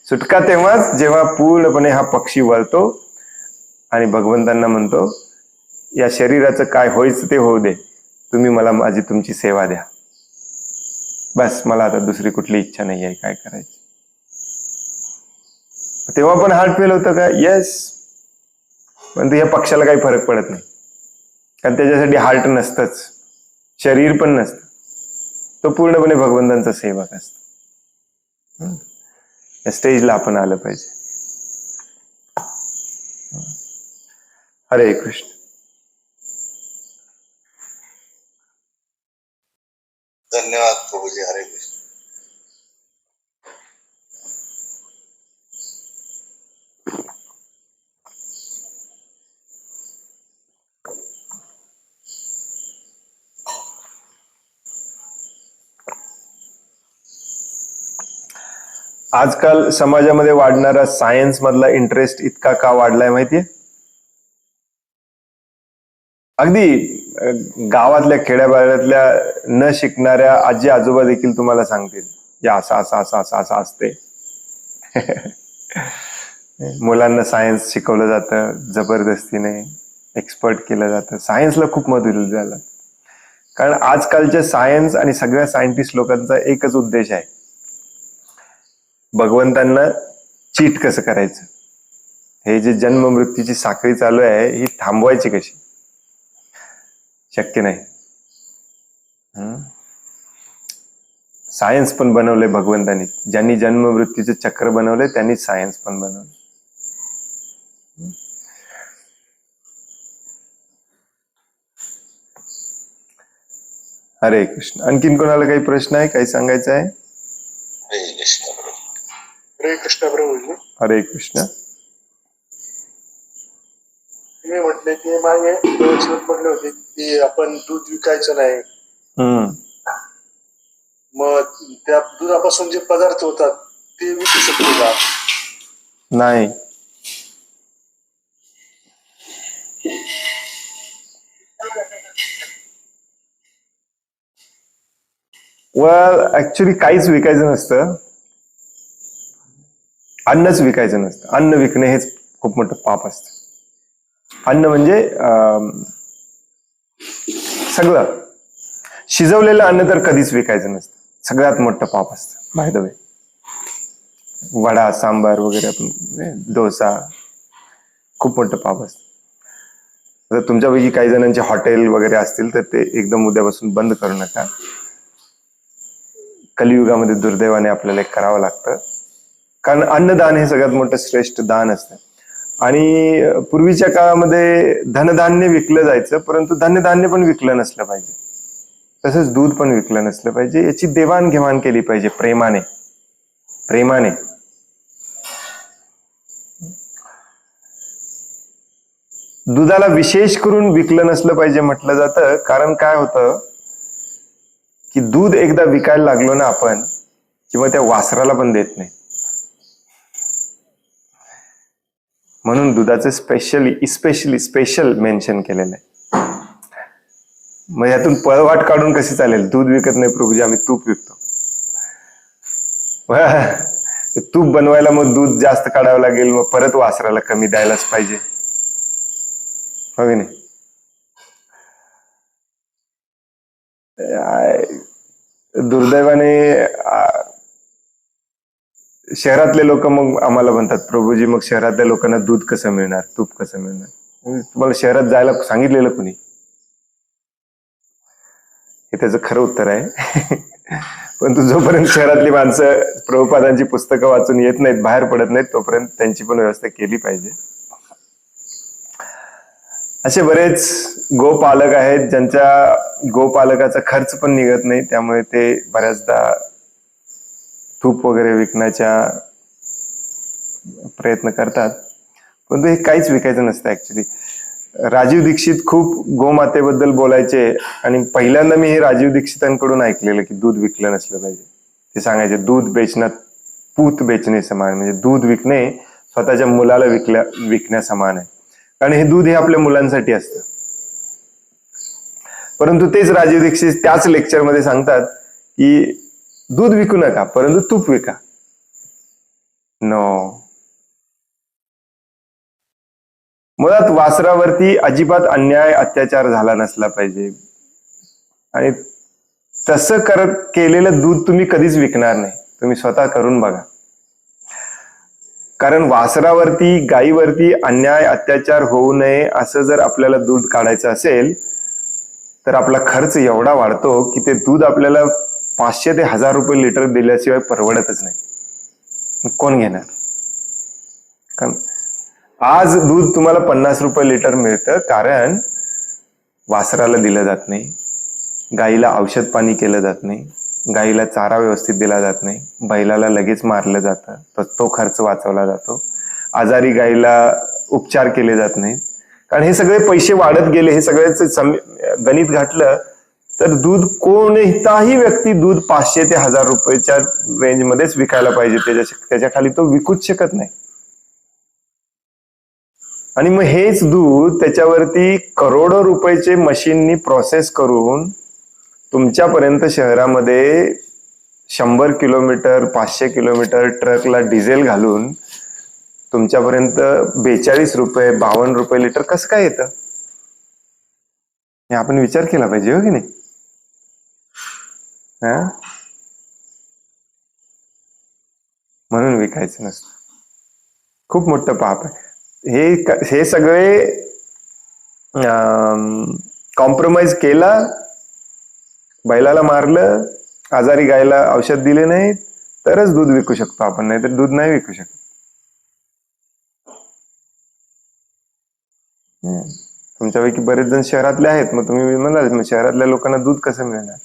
सुटका तेव्हाच जेव्हा पूर्णपणे हा पक्षी वळतो आणि भगवंतांना म्हणतो, या शरीराचं काय व्हायचं ते होऊ दे, तुम्ही मला माझी तुमची सेवा द्या, बस मला आता दुसरी कुठली इच्छा नाही आहे काय करायची. तेव्हा पण हार्ट फेल होतं का? येस. पण या पक्षाला काही फरक पडत नाही, कारण त्याच्यासाठी हार्ट नसतंच, शरीर पण नसतं. तो पूर्णपणे भगवंतांचा सेवक असतो. या स्टेजला आपण आलं पाहिजे. हरे कृष्ण. धन्यवाद प्रभूजी. हरे कृष्ण. आजकाल समाजामध्ये वाढणारा सायन्स मधला इंटरेस्ट इतका का वाढलाय माहितीये? अगदी गावातल्या खेड्यापाड्यातल्या न शिकणाऱ्या आजी आजोबा देखील तुम्हाला सांगतील, या असं असते. मुलांना सायन्स शिकवलं जातं जबरदस्तीने, एक्सपर्ट केलं जातं. सायन्सला खूप महत्व दिलं झालं, कारण आजकालच्या सायन्स आणि सगळ्या सायंटिस्ट लोकांचा एकच उद्देश आहे, भगवंतांना चीट कसं करायचं. हे जे जन्म मृत्यूची साखळी चालू आहे ही थांबवायची कशी. शक्य नाही. सायन्स पण बनवलंय भगवंतांनी. ज्यांनी जन्म मृत्यूचे चक्र बनवले त्यांनी सायन्स पण बनवलं. हरे कृष्ण. आणखीन कोणाला काही प्रश्न आहे, काही सांगायचं आहे? हरे कृष्ण प्रभू. हरे कृष्ण प्रभूजी. हरे कृष्ण. तुम्ही म्हटले की मागे म्हटले होते की आपण दूध विकायचं नाही, मग त्या दुधापासून जे पदार्थ होतात ते विकू शकतो का? नाही. ऍक्च्युली काहीच विकायचं नसतं. अन्नच विकायचं नसतं. अन्न विकणे हेच खूप मोठं पाप असतं. अन्न म्हणजे सगळं शिजवलेलं अन्न तर कधीच विकायचं नसतं. सगळ्यात मोठं पाप असतं. By the way, vada sambar वगैरे, आपण डोसा, खूप मोठं पाप असतं. जर तुमच्यापैकी काही जणांचे हॉटेल वगैरे असतील तर ते एकदम उद्यापासून बंद करू नका. कलियुगामध्ये दुर्दैवाने आपल्याला एक करावं लागतं, कारण अन्नदान हे सगळ्यात मोठं श्रेष्ठ दान असतं. आणि पूर्वीच्या काळामध्ये धनधान्य विकलं जायचं, परंतु धनधान्य पण विकलं नसलं पाहिजे. तसंच दूध पण विकलं नसलं पाहिजे. याची देवाणघेवाण केली पाहिजे प्रेमाने. प्रेमाने. दुधाला विशेष करून विकलं नसलं पाहिजे म्हटलं जातं, कारण काय होतं की दूध एकदा विकायला लागलो ना आपण, किंवा त्या वासराला पण देत नाही. म्हणून दुधाचं स्पेशल मेन्शन केलेलं आहे. मग यातून पळवाट काढून कशी चालेल? दूध विकत नाही प्रभूजी, आम्ही तूप विकतो. तूप बनवायला मग दूध जास्त काढावं लागेल, मग परत वासराला कमी द्यायलाच पाहिजे, हो की नाही? दुर्दैवाने शहरातले लोक मग आम्हाला म्हणतात, प्रभूजी मग शहरातल्या लोकांना दूध कसं मिळणार, तूप कसं मिळणार? तुम्हाला शहरात जायला सांगितलेलं कुणी? हे त्याचं खरं उत्तर आहे. परंतु जोपर्यंत शहरातली माणसं प्रभुपादांची पुस्तकं वाचून येत नाहीत, बाहेर पडत नाहीत, तोपर्यंत त्यांची पण व्यवस्था केली पाहिजे. असे बरेच गोपालक आहेत ज्यांच्या गोपालकाचा खर्च पण निघत नाही, त्यामुळे ते बऱ्याचदा तूप वगैरे विकण्याच्या प्रयत्न करतात, परंतु हे काहीच विकायचं नसतं ऍक्च्युली. राजीव दीक्षित खूप गोमातेबद्दल बोलायचे आणि पहिल्यांदा मी हे राजीव दीक्षितांकडून ऐकलेलं की दूध विकलं नसलं पाहिजे. ते सांगायचे दूध बेचणं पूत बेचणे समान, म्हणजे दूध विकणे स्वतःच्या मुलाला विकण्या समान आहे, कारण हे दूध हे आपल्या मुलांसाठी असतं. परंतु तेच राजीव दीक्षित त्याच लेक्चरमध्ये सांगतात की दूध विकू नका परंतु तूप विका. नो, मुळात वासरावरती अजिबात अन्याय अत्याचार झाला नसला पाहिजे आणि तसं केलेलं दूध तुम्ही कधीच विकणार नाही. तुम्ही स्वतः करून बघा, कारण वासरावरती गायीवरती अन्याय अत्याचार होऊ नये असं जर आपल्याला दूध काढायचं असेल तर आपला खर्च एवढा वाढतो की ते दूध आपल्याला 500 ते 1000 रुपये लिटर दिल्याशिवाय परवडतच नाही. कोण घेणार? कारण आज दूध तुम्हाला 50 रुपये लिटर मिळतं, कारण वासराला दिलं जात नाही, गाईला औषध पाणी केलं जात नाही, गाईला चारा व्यवस्थित दिला जात नाही, बैलाला लगेच मारलं जातं तर तो खर्च वाचवला जातो, आजारी गाईला उपचार केले जात नाहीत. कारण हे सगळे पैसे वाढत गेले, हे सगळ्याच गणित घातलं तर दूध कोणताही व्यक्ती दूध 500 ते 1000 रुपयाच्या रेंजमध्येच विकायला पाहिजे, त्याच्या खाली तो विकूच शकत नाही. आणि मग हेच दूध त्याच्यावरती करोडो रुपयाचे मशीननी प्रोसेस करून तुमच्यापर्यंत शहरामध्ये 100 किलोमीटर 500 किलोमीटर ट्रकला डिझेल घालून तुमच्यापर्यंत 42 रुपये 52 रुपये लिटर कसं काय येतं? हे आपण विचार केला पाहिजे, हो की नाही? म्हणून विकायचं नसतं. खूप मोठं पाप आहे हे सगळे कॉम्प्रोमाइज केला, बैलाला मारलं, आजारी गायला औषध दिले नाही तरच दूध विकू शकतो आपण, नाही तर दूध नाही विकू शकत. तुमच्यापैकी बरेच जण शहरातले आहेत, मग तुम्ही म्हणाल मग शहरातल्या लोकांना दूध कसं मिळणार?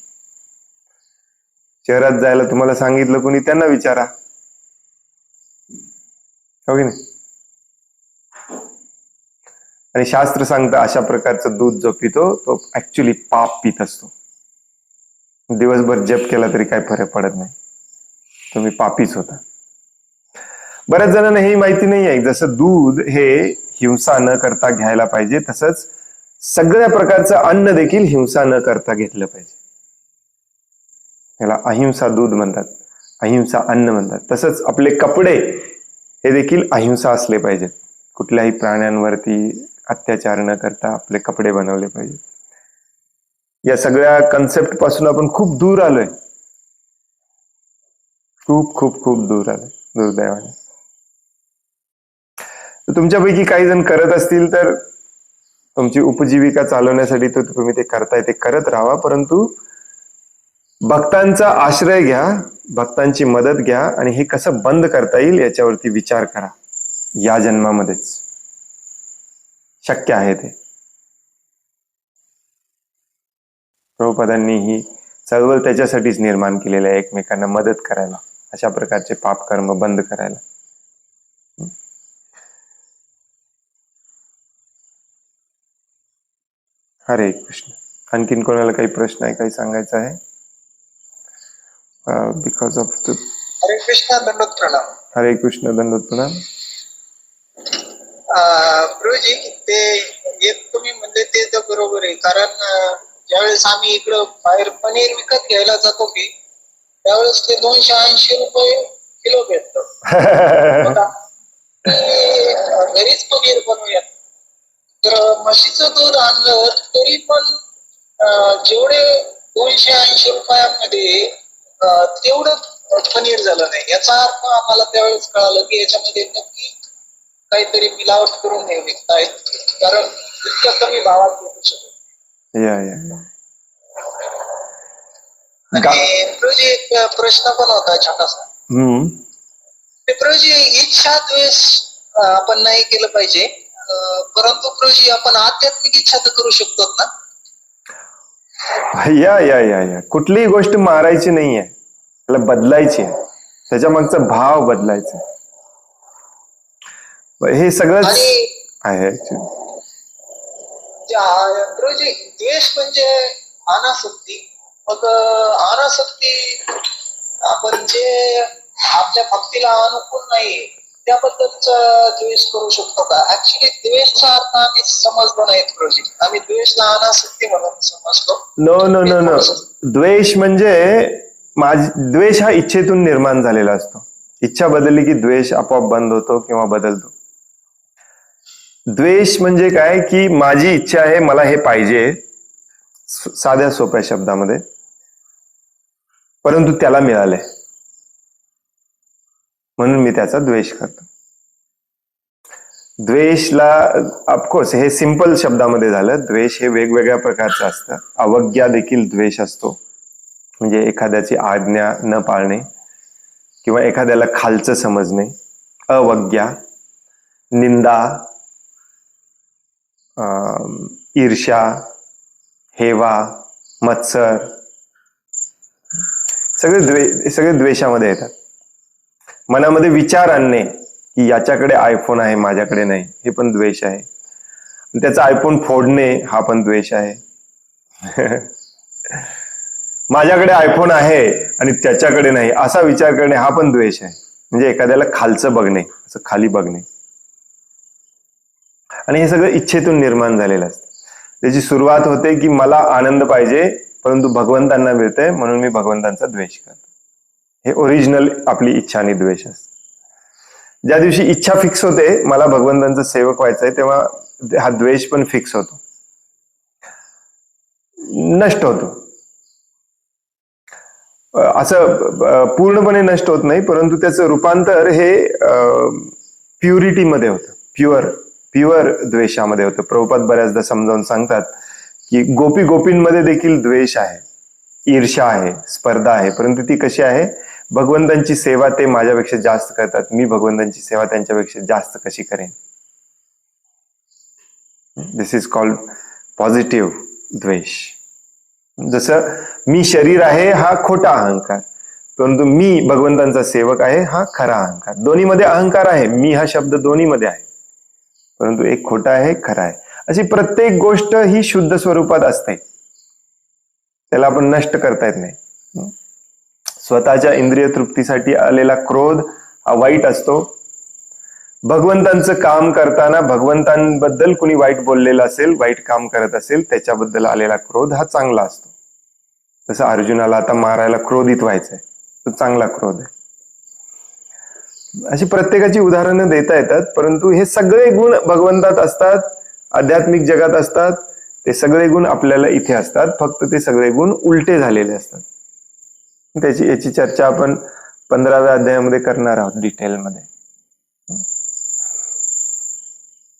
शहरात जायला तुम्हाला सांगितलं कोणी, त्यांना विचारा, हो की नाही? आणि शास्त्र सांगतं अशा प्रकारचं दूध जो पितो तो ऍक्च्युली पाप पित असतो. दिवसभर जप केला तरी काही फरक पडत नाही, तुम्ही पापीच होता. बऱ्याच जणांना हे माहिती नाही आहे, जसं दूध हे हिंसा न करता घ्यायला पाहिजे, तसंच सगळ्या प्रकारचं अन्न देखील हिंसा न करता घेतलं पाहिजे. याला अहिंसा दूध म्हणतात, अहिंसा अन्न म्हणतात. तसंच आपले कपडे हे देखील अहिंसा असले पाहिजेत. कुठल्याही प्राण्यांवरती अत्याचार न करता आपले कपडे बनवले पाहिजे. या सगळ्या कन्सेप्ट पासून आपण खूप दूर आलोय, खूप खूप खूप दूर आलोय दुर्दैवाने. तुमच्यापैकी काही जण करत असतील तर तुमची उपजीविका चालवण्यासाठी तर तुम्ही ते करताय, ते करत राहा, परंतु भक्तांचा आश्रय घ्या, भक्तांची मदत घ्या आणि हे कसं बंद करता येईल याच्यावरती विचार करा. या जन्मामध्येच शक्य आहे ते. प्रभुपादांनी ही चळवळ त्याच्यासाठीच निर्माण केलेलं आहे, एकमेकांना मदत करायला, अशा प्रकारचे पाप कर्म बंद करायला. हरे कृष्ण. आणखीन कोणाला काही प्रश्न आहे, काही सांगायचं आहे? बिकॉज ऑफ द हरे कृष्ण, दंडवत प्रणाम. हरे कृष्ण, दंडवत प्रणाम. प्रभूजी, ते एक तुम्ही म्हणले ते तर बरोबर आहे, कारण ज्यावेळेस आम्ही इकडं बाहेर पनीर विकत घ्यायला जातो की त्यावेळेस ते 280 रुपये किलो भेटतं. घरीच पनीर बनवूयात, तर म्हशीचं दूध आणलं तरी पण जेवढे 280 रुपयामध्ये तेवढं पनीर झालं नाही. याचा अर्थ आम्हाला त्यावेळेस कळालं की याच्यामध्ये नक्की काहीतरी मिलावट करून हे विकतायत, कारण इतक्या कमी भावात विकू शकतो. आणि प्रभूजी एक प्रश्न पण होता छोटासा. प्रभूजी, इच्छा द्वेष आपण नाही केलं पाहिजे, परंतु प्रभूजी आपण आध्यात्मिक इच्छा तर करू शकतो ना? या कुठलीही गोष्ट मारायची नाहीये, त्याला बदलायची आहे. त्याच्या मागचा भाव बदलायचा. हे सगळंच आणि आहे ऍक्च्युली. गुरुजी, द्वेष म्हणजे अनासक्ती. मग अनासक्ती आपण जे आपल्या भक्तीला अनुकूल नाही त्याबद्दलच द्वेष करू शकतो का? ऍक्च्युली द्वेषचा अर्थ आम्ही समजलो नाही गुरुजी. आम्ही द्वेषला अनासक्ती म्हणून समजलो. नो नो नो नो, द्वेष म्हणजे द्वेष हा इच्छेतून निर्माण झालेला असतो. इच्छा बदलली की द्वेष आपोआप बंद होतो किंवा बदलतो. द्वेष म्हणजे काय की माझी इच्छा आहे, मला हे पाहिजे, साध्या सोप्या शब्दामध्ये, परंतु त्याला मिळाले म्हणून मी त्याचा द्वेष करतो. द्वेषला ऑफकोर्स हे सिंपल शब्दामध्ये झालं. द्वेष हे वेगवेगळ्या प्रकारचं असतं. अवज्ञा देखील द्वेष असतो, म्हणजे एखाद्याची आज्ञा न पाळणे किंवा एखाद्याला खालचं समजणे. अवज्ञा, निंदा, ईर्ष्या, हेवा, मत्सर, सगळे द्वेषामध्ये येतात. मनामध्ये विचार आणणे की याच्याकडे आयफोन आहे, माझ्याकडे नाही, हे पण द्वेष आहे. त्याचा आयफोन फोडणे हा पण द्वेष आहे. माझ्याकडे आयफोन आहे आणि त्याच्याकडे नाही असा विचार करणे हा पण द्वेष आहे. म्हणजे एखाद्याला खालचं बघणे, असं खाली बघणे. आणि हे सगळं इच्छेतून निर्माण झालेलं असतं. त्याची सुरुवात होते की मला आनंद पाहिजे परंतु भगवंतांना मिळतंय म्हणून मी भगवंतांचा द्वेष करतो. हे ओरिजिनल आपली इच्छा आणि द्वेष असते. ज्या दिवशी इच्छा फिक्स होते मला भगवंतांचं सेवक व्हायचंय तेव्हा हा द्वेष पण फिक्स होतो, नष्ट होतो. असं पूर्णपणे नष्ट होत नाही परंतु त्याचं रूपांतर हे प्युरिटीमध्ये होतं, प्युअर द्वेषामध्ये होतं. प्रभुपाद बऱ्याचदा समजावून सांगतात की गोपींमध्ये देखील द्वेष आहे, ईर्ष्या आहे, स्पर्धा आहे, परंतु ती कशी आहे? भगवंतांची सेवा ते माझ्यापेक्षा जास्त करतात, मी भगवंतांची सेवा त्यांच्यापेक्षा जास्त कशी करेन. दिस इज कॉल्ड पॉझिटिव्ह द्वेष. जसं मी शरीर आहे हा खोटा अहंकार, परंतु मी भगवंतांचा सेवक आहे हा खरा अहंकार. दोन्हीमध्ये अहंकार आहे, मी हा शब्द दोन्हीमध्ये आहे, परंतु एक खोटा आहे, खरा आहे. अशी प्रत्येक गोष्ट ही शुद्ध स्वरूपात असते, त्याला आपण नष्ट करता येत नाही. स्वतःच्या इंद्रिय तृप्तीसाठी आलेला क्रोध हा वाईट असतो. भगवंतांचं काम करताना भगवंतांबद्दल कुणी वाईट बोललेलं असेल, वाईट काम करत असेल, त्याच्याबद्दल आलेला क्रोध हा चांगला असतो. जसं अर्जुनाला आता मारायला क्रोधित व्हायचंय, तो चांगला क्रोध आहे. अशी प्रत्येकाची उदाहरणं देता येतात, परंतु हे सगळे गुण भगवंतात असतात, आध्यात्मिक जगात असतात. ते सगळे गुण आपल्याला इथे असतात, फक्त ते सगळे गुण उलटे झालेले असतात. याची चर्चा आपण 15व्या अध्यायामध्ये करणार आहोत डिटेलमध्ये.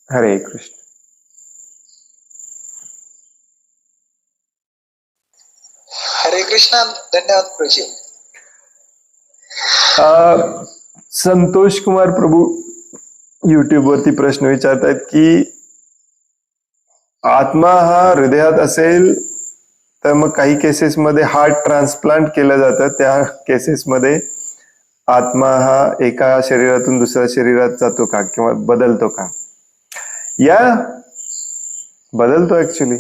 हरे कृष्ण. हरे कृष्णा. धन्यवाद प्रभू. संतोष कुमार प्रभू युट्यूब वरती प्रश्न विचारतात की आत्मा हा हृदयात असेल तर मग काही केसेसमध्ये हार्ट ट्रान्सप्लांट केलं जातं, त्या केसेसमध्ये आत्मा हा एका शरीरातून दुसऱ्या शरीरात जातो का किंवा बदलतो का? या बदलतो ऍक्च्युली.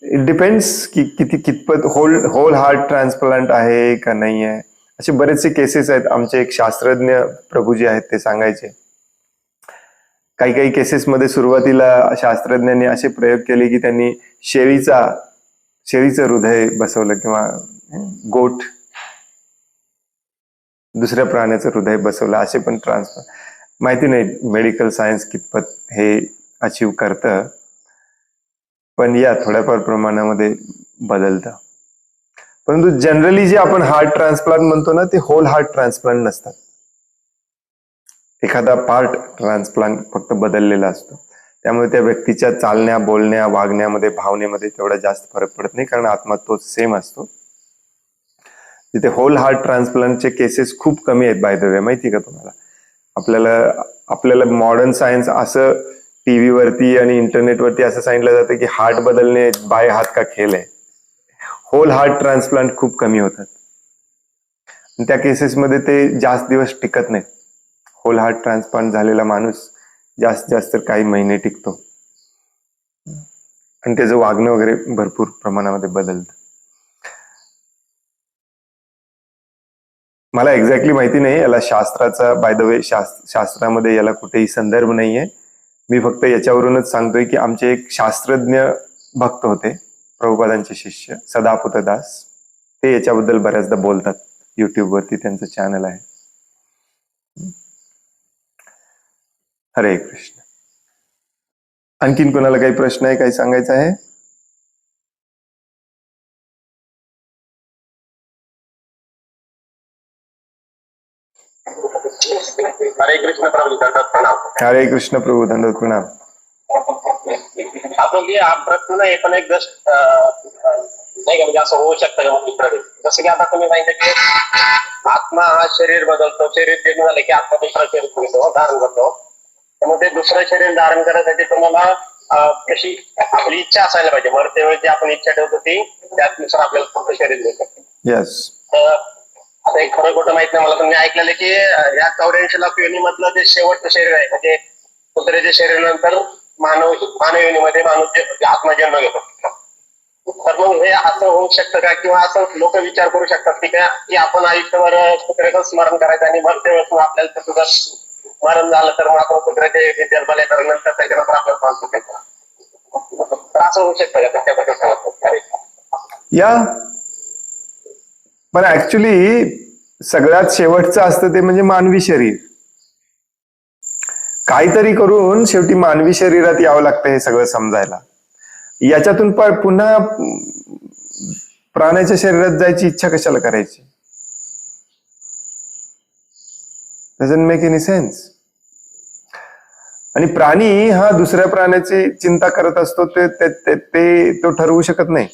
इट डिपेंड्स की कितपत होल हार्ट ट्रान्सप्लांट आहे का नाही आहे. असे बरेचसे केसेस आहेत. आमचे एक शास्त्रज्ञ प्रभू जे आहेत ते सांगायचे, काही केसेसमध्ये सुरुवातीला शास्त्रज्ञांनी असे प्रयोग केले की त्यांनी शेळीचं हृदय बसवलं किंवा गोट दुसऱ्या प्राण्याचं हृदय बसवलं. असे पण माहिती नाही मेडिकल सायन्स कितपत हे अचीव करतं, पण या थोड्याफार प्रमाणामध्ये बदलतं. परंतु जनरली जे आपण हार्ट ट्रान्सप्लांट म्हणतो ना, ते होल हार्ट ट्रान्सप्लांट नसतात. एखादा पार्ट ट्रान्सप्लांट फक्त बदललेला असतो. त्यामुळे त्या व्यक्तीच्या चालण्या, बोलण्या, वागण्यामध्ये, भावनेमध्ये तेवढा जास्त फरक पडत नाही, कारण आत्मा तोच सेम असतो. तिथे होल हार्ट ट्रान्सप्लांटचे केसेस खूप कमी आहेत. बाय द वे, माहिती का तुम्हाला? आपल्याला मॉडर्न सायन्स असं टीव्ही वरती आणि इंटरनेटवरती असं सांगितलं जातं की हार्ट बदलणे बाय हात का खेळ आहे. होल हार्ट ट्रान्सप्लांट खूप कमी होतात. त्या केसेसमध्ये ते जास्त दिवस टिकत नाहीत. होल हार्ट ट्रान्सप्लांट झालेला माणूस जास्त जास्त काही महिने टिकतो आणि त्याचं वागणं वगैरे भरपूर प्रमाणामध्ये बदलतं. मला एक्झॅक्टली माहिती नाही याला शास्त्राचा, बाय द वे शास्त्रामध्ये याला कुठेही संदर्भ नाहीये. मी फक्त याच्यावरूनच सांगतोय की आमचे एक शास्त्रज्ञ भक्त होते, प्रभुपादांचे शिष्य सदापुत दास, ते याच्याबद्दल बऱ्याचदा बोलतात. युट्यूब वरती त्यांचं चॅनल आहे. हरे कृष्ण. आणखीन कोणाला काही प्रश्न आहे, काही सांगायचं आहे? हरे कृष्ण प्रभू दंडवत प्रणाम. हरे कृष्ण प्रभू दंडवत प्रणाम. आपण की प्रश्न नाही पण एक जस्ट नाही का म्हणजे असं होऊ शकतं का मित्र, जसं की आता तुम्ही सांगितलं की आत्मा हा शरीर बदलतो, शरीर जन्म झालं की आत्मा दुसरं शरीर घेतो, धारण करतो. त्यामुळे ते दुसरं शरीर धारण करण्यासाठी तुम्हाला कशी आपली इच्छा असायला पाहिजे. मरते वेळी जी आपण इच्छा ठेवतो ती त्यानुसार आपल्याला पुढचं शरीर देतो. येस. आता एक खरं खोटं माहित नाही मला, पण मी ऐकलेलं की या 84 लाख योनीमधलं जे शेवटचं शरीर आहे म्हणजे कुत्र्याच्या शरीरानंतर मानव योनीमध्ये आत्मजन्म घेतो. तर मग हे असं होऊ शकतं का, किंवा असं लोक विचार करू शकतात की आपण आयुष्यभर कुत्र्याचं स्मरण करायचं आणि मरते वेळेस आपल्याला तसं मरण झालं तर मग आपण कुत्र्याचे जन्माला येणार नंतर त्याच्यानंतर आपल्याला पाहू शकतो. तर असं होऊ शकतं का त्याच्याबद्दल? या पण ऍक्च्युली सगळ्यात शेवटचं असतं ते म्हणजे मानवी शरीर. काहीतरी करून शेवटी मानवी शरीरात यावं लागतं हे सगळं समजायला. याच्यातून पुन्हा प्राण्याच्या शरीरात जायची इच्छा कशाला करायची? Doesn't make any sense. आणि प्राणी हा दुसऱ्या प्राण्याची चिंता करत असतो, ते तो ठरवू शकत नाही.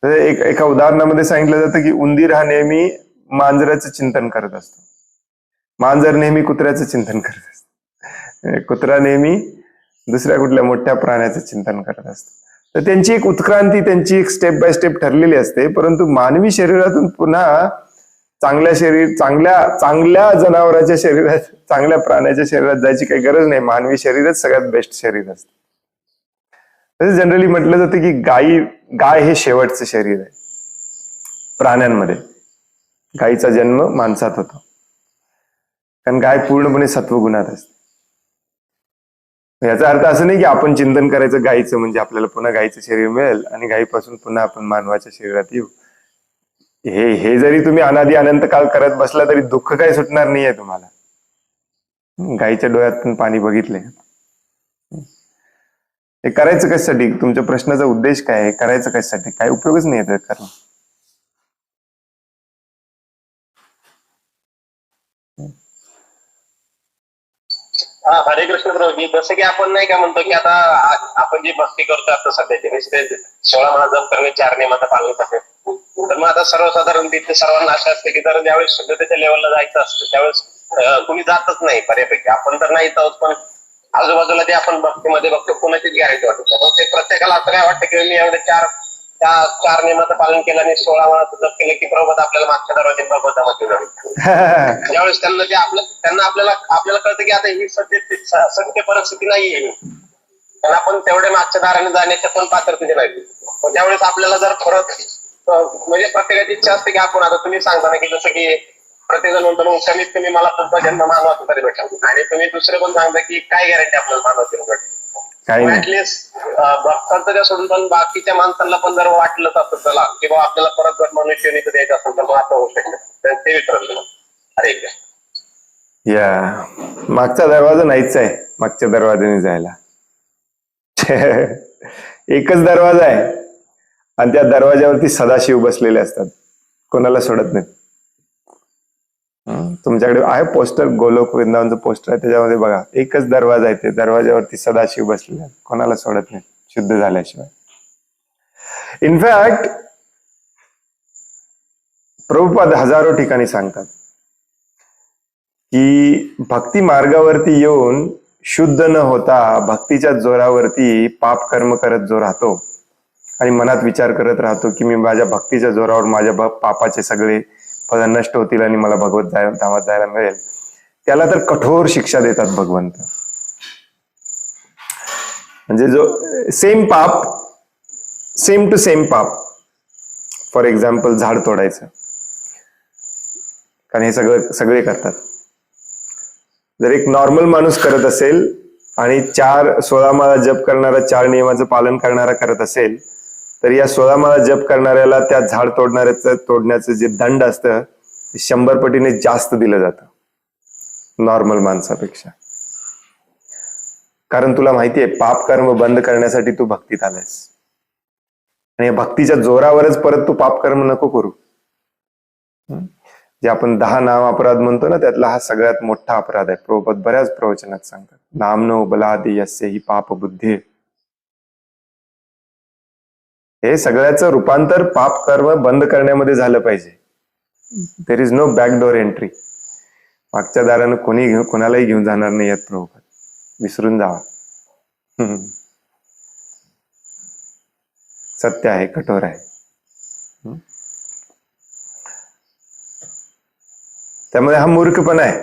एका उदाहरणामध्ये सांगितलं जातं की उंदीर हा नेहमी मांजराचं चिंतन करत असतो, मांजर नेहमी कुत्र्याचं चिंतन करत असतो, कुत्रा नेहमी दुसऱ्या कुठल्या मोठ्या प्राण्याचं चिंतन करत असतो. तर त्यांची एक उत्क्रांती, त्यांची एक स्टेप बाय स्टेप ठरलेली असते. परंतु मानवी शरीरातून पुन्हा चांगल्या जनावराच्या शरीरात, चांगल्या प्राण्याच्या शरीरात जायची काही गरज नाही. मानवी शरीरच सगळ्यात बेस्ट शरीर असतं. तसं जनरली म्हटलं जातं की गाय हे शेवटचं शरीर आहे प्राण्यांमध्ये. गायीचा जन्म माणसात होतो, कारण गाय पूर्णपणे सत्वगुणात असते. याचा अर्थ असं नाही की आपण चिंतन करायचं गायीचं म्हणजे आपल्याला पुन्हा गायीचं शरीर मिळेल आणि गायीपासून पुन्हा आपण मानवाच्या शरीरात येऊ. हे जरी तुम्ही अनादी अनंत काळ करत बसला तरी दुःख काही सुटणार नाहीये तुम्हाला. गायीच्या डोळ्यात पण पाणी बघितलंय. हे करायचं कशासाठी? तुमच्या प्रश्नाचा उद्देश काय आहे? करायचं कशासाठी? काय उपयोगच नाही येत करणं. हरे कृष्ण प्रभू. जसं की आपण नाही का म्हणतो की आता आपण जी भक्ती करतो आता सध्याची 16 महिना जप करणे, 4 नियमाचं पालन करणे, तर मग आता सर्वसाधारण तिथे सर्वांना असं असतं की जर ज्यावेळेस शुद्धतेच्या लेवलला जायचं असतं त्यावेळेस कुणी जातच नाही बऱ्यापैकी. आपण तर नाहीच आहोत, पण आजूबाजूला जे आपण भक्तीमध्ये बघतो कोणाचीच गॅरंटी वाटत नाही. ते प्रत्येकाला असं काय वाटतं की मी एवढे 4 नियमाचं पालन केलं आणि 16 महिन्याचं जप केलं की प्रभुपाद आपल्याला मागच्या दरवाजे प्रबोधामध्ये जाईल. ज्यावेळेस त्यांना आपल्याला कळतं की आता ही सत्य परिस्थिती नाहीये, त्यांना आपण तेवढे मागच्या दाराने जाण्याच्या पण पात्रतेचे नाही. त्यावेळेस आपल्याला जर परत म्हणजे प्रत्येकाची इच्छा असते की आपण, आता तुम्ही सांगता ना की जसं की प्रत्येक जण म्हणतो कमीत कमी मला तुमचा जन्म मानवाचा तरी भेटा, आणि तुम्ही दुसरे पण सांगता की काय गॅरंटी आपल्याला मानवाची भेट. ऍटलिस्ट भक्तांचं सोडून पण बाकीच्या माणसांना पण जर वाटलं असतं चला की बाबा आपल्याला परत जर मनुष्य द्यायचं असेल तर मग असं होऊ शकतं. ते विचारलं. अरे या मागचा दरवाजा नाहीच आहे, मागच्या दरवाजाने जायला. एकच दरवाजा आहे आणि त्या दरवाजावरती सदाशिव बसलेले असतात, कोणाला सोडत नाहीत. तुमच्याकडे आहे पोस्टर, गोलोक वृंदावनचं पोस्टर आहे, त्याच्यामध्ये बघा एकच दरवाजा आहे, ते दरवाजावरती सदाशिव बसलेले आहेत, कोणाला सोडत नाही शुद्ध झाल्याशिवाय. इनफॅक्ट प्रभुपाद हजारो ठिकाणी सांगतात की भक्ती मार्गावरती येऊन शुद्ध न होता भक्तीच्या जोरावरती पाप कर्म करत जो राहतो आणि मनात विचार करत राहतो की मी माझ्या भक्तीच्या जोरावर माझ्या पापाचे सगळे फळ नष्ट होतील आणि मला भगवत धामात जायला मिळेल, त्याला तर कठोर शिक्षा देतात भगवंत. म्हणजे जो सेम पाप, सेम टू सेम पाप. फॉर एक्झाम्पल झाड तोडायचं, कारण हे सगळे करतात. जर एक नॉर्मल माणूस करत असेल आणि 16 माळा जप करणारा 4 नियमाचं पालन करणारा करत असेल, तर या 16 माळा जप करणाऱ्याला त्या झाड तोडण्याचं जे दंड असतं ते 100 पटीने जास्त दिलं जातं नॉर्मल माणसापेक्षा. कारण तुला माहितीये पाप कर्म बंद करण्यासाठी तू भक्तीत आलायस, आणि भक्तीच्या जोरावरच परत तू पाप कर्म नको करू. जे आपण 10 नाम अपराध म्हणतो ना, त्यातला हा सगळ्यात मोठा अपराध आहे. प्रभुपाद बऱ्याच प्रवचनात सांगतात, नामनो बलादि यस्य हि पाप बुद्धी. हे सगळ्याचं रूपांतर पाप कर्म बंद करण्यामध्ये झालं पाहिजे. There is no backdoor entry. मागच्या दारानं कोणालाही घेऊन जाणार नाही आहेत प्रभुपाद, विसरून जावा. सत्य आहे, कठोर आहे. त्यामुळे हा मूर्खपणा आहे.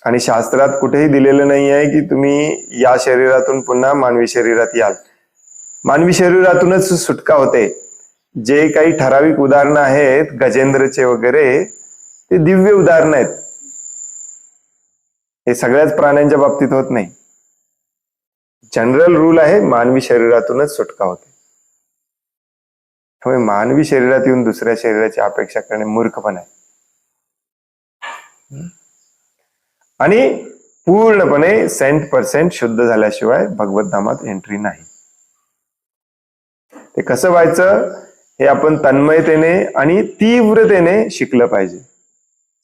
आणि शास्त्रात कुठेही दिलेलं नाही आहे की तुम्ही या शरीरातून पुन्हा मानवी शरीरात याल. मानवी शरीरातूनच सुटका होते. जे काही ठराविक उदाहरणं आहेत गजेंद्रचे वगैरे, ते दिव्य उदाहरणं आहेत. हे सगळ्याच प्राण्यांच्या बाबतीत होत नाही. जनरल रूल आहे मानवी शरीरातूनच सुटका होते. त्यामुळे मानवी शरीरात येऊन दुसऱ्या शरीराची अपेक्षा करणे मूर्खपणा आहे. आणि पूर्णपणे 100% शुद्ध झाल्याशिवाय भगवत धामात एंट्री नाही. ते कसं व्हायचं हे आपण तन्मयतेने आणि तीव्रतेने शिकलं पाहिजे.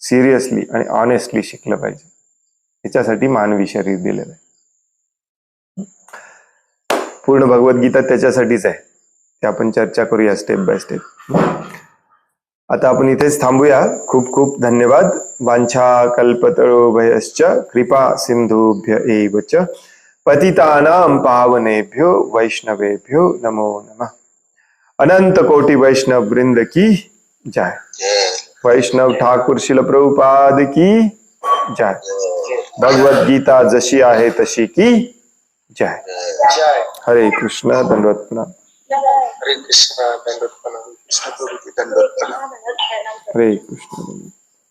सिरियसली आणि ऑनेस्टली शिकलं पाहिजे. याच्यासाठी मानवी शरीर दिलेलं आहे. पूर्ण भगवद्गीता त्याच्यासाठीच आहे. ते आपण चर्चा करूया स्टेप बाय स्टेप. आता आपण इथेच थांबूया. खूप खूप धन्यवाद. वांछा कल्पतरुभयश्च कृपा सिंधुभ्य एव च पतितानां पावनेभ्यो वैष्णवेभ्यो नमो नमः. अनंत कोटि वैष्णव वृंद की जय. वैष्णव ठाकुर शिल प्रभुपाद की जय. भगवद गीता जशी आहे तशी की जय. हरे कृष्ण. दंडवत प्रणाम. हरे कृष्ण. दंडवत प्रणाम. कृष्ण प्रभू की दंडवत प्रणाम. हरे कृष्ण.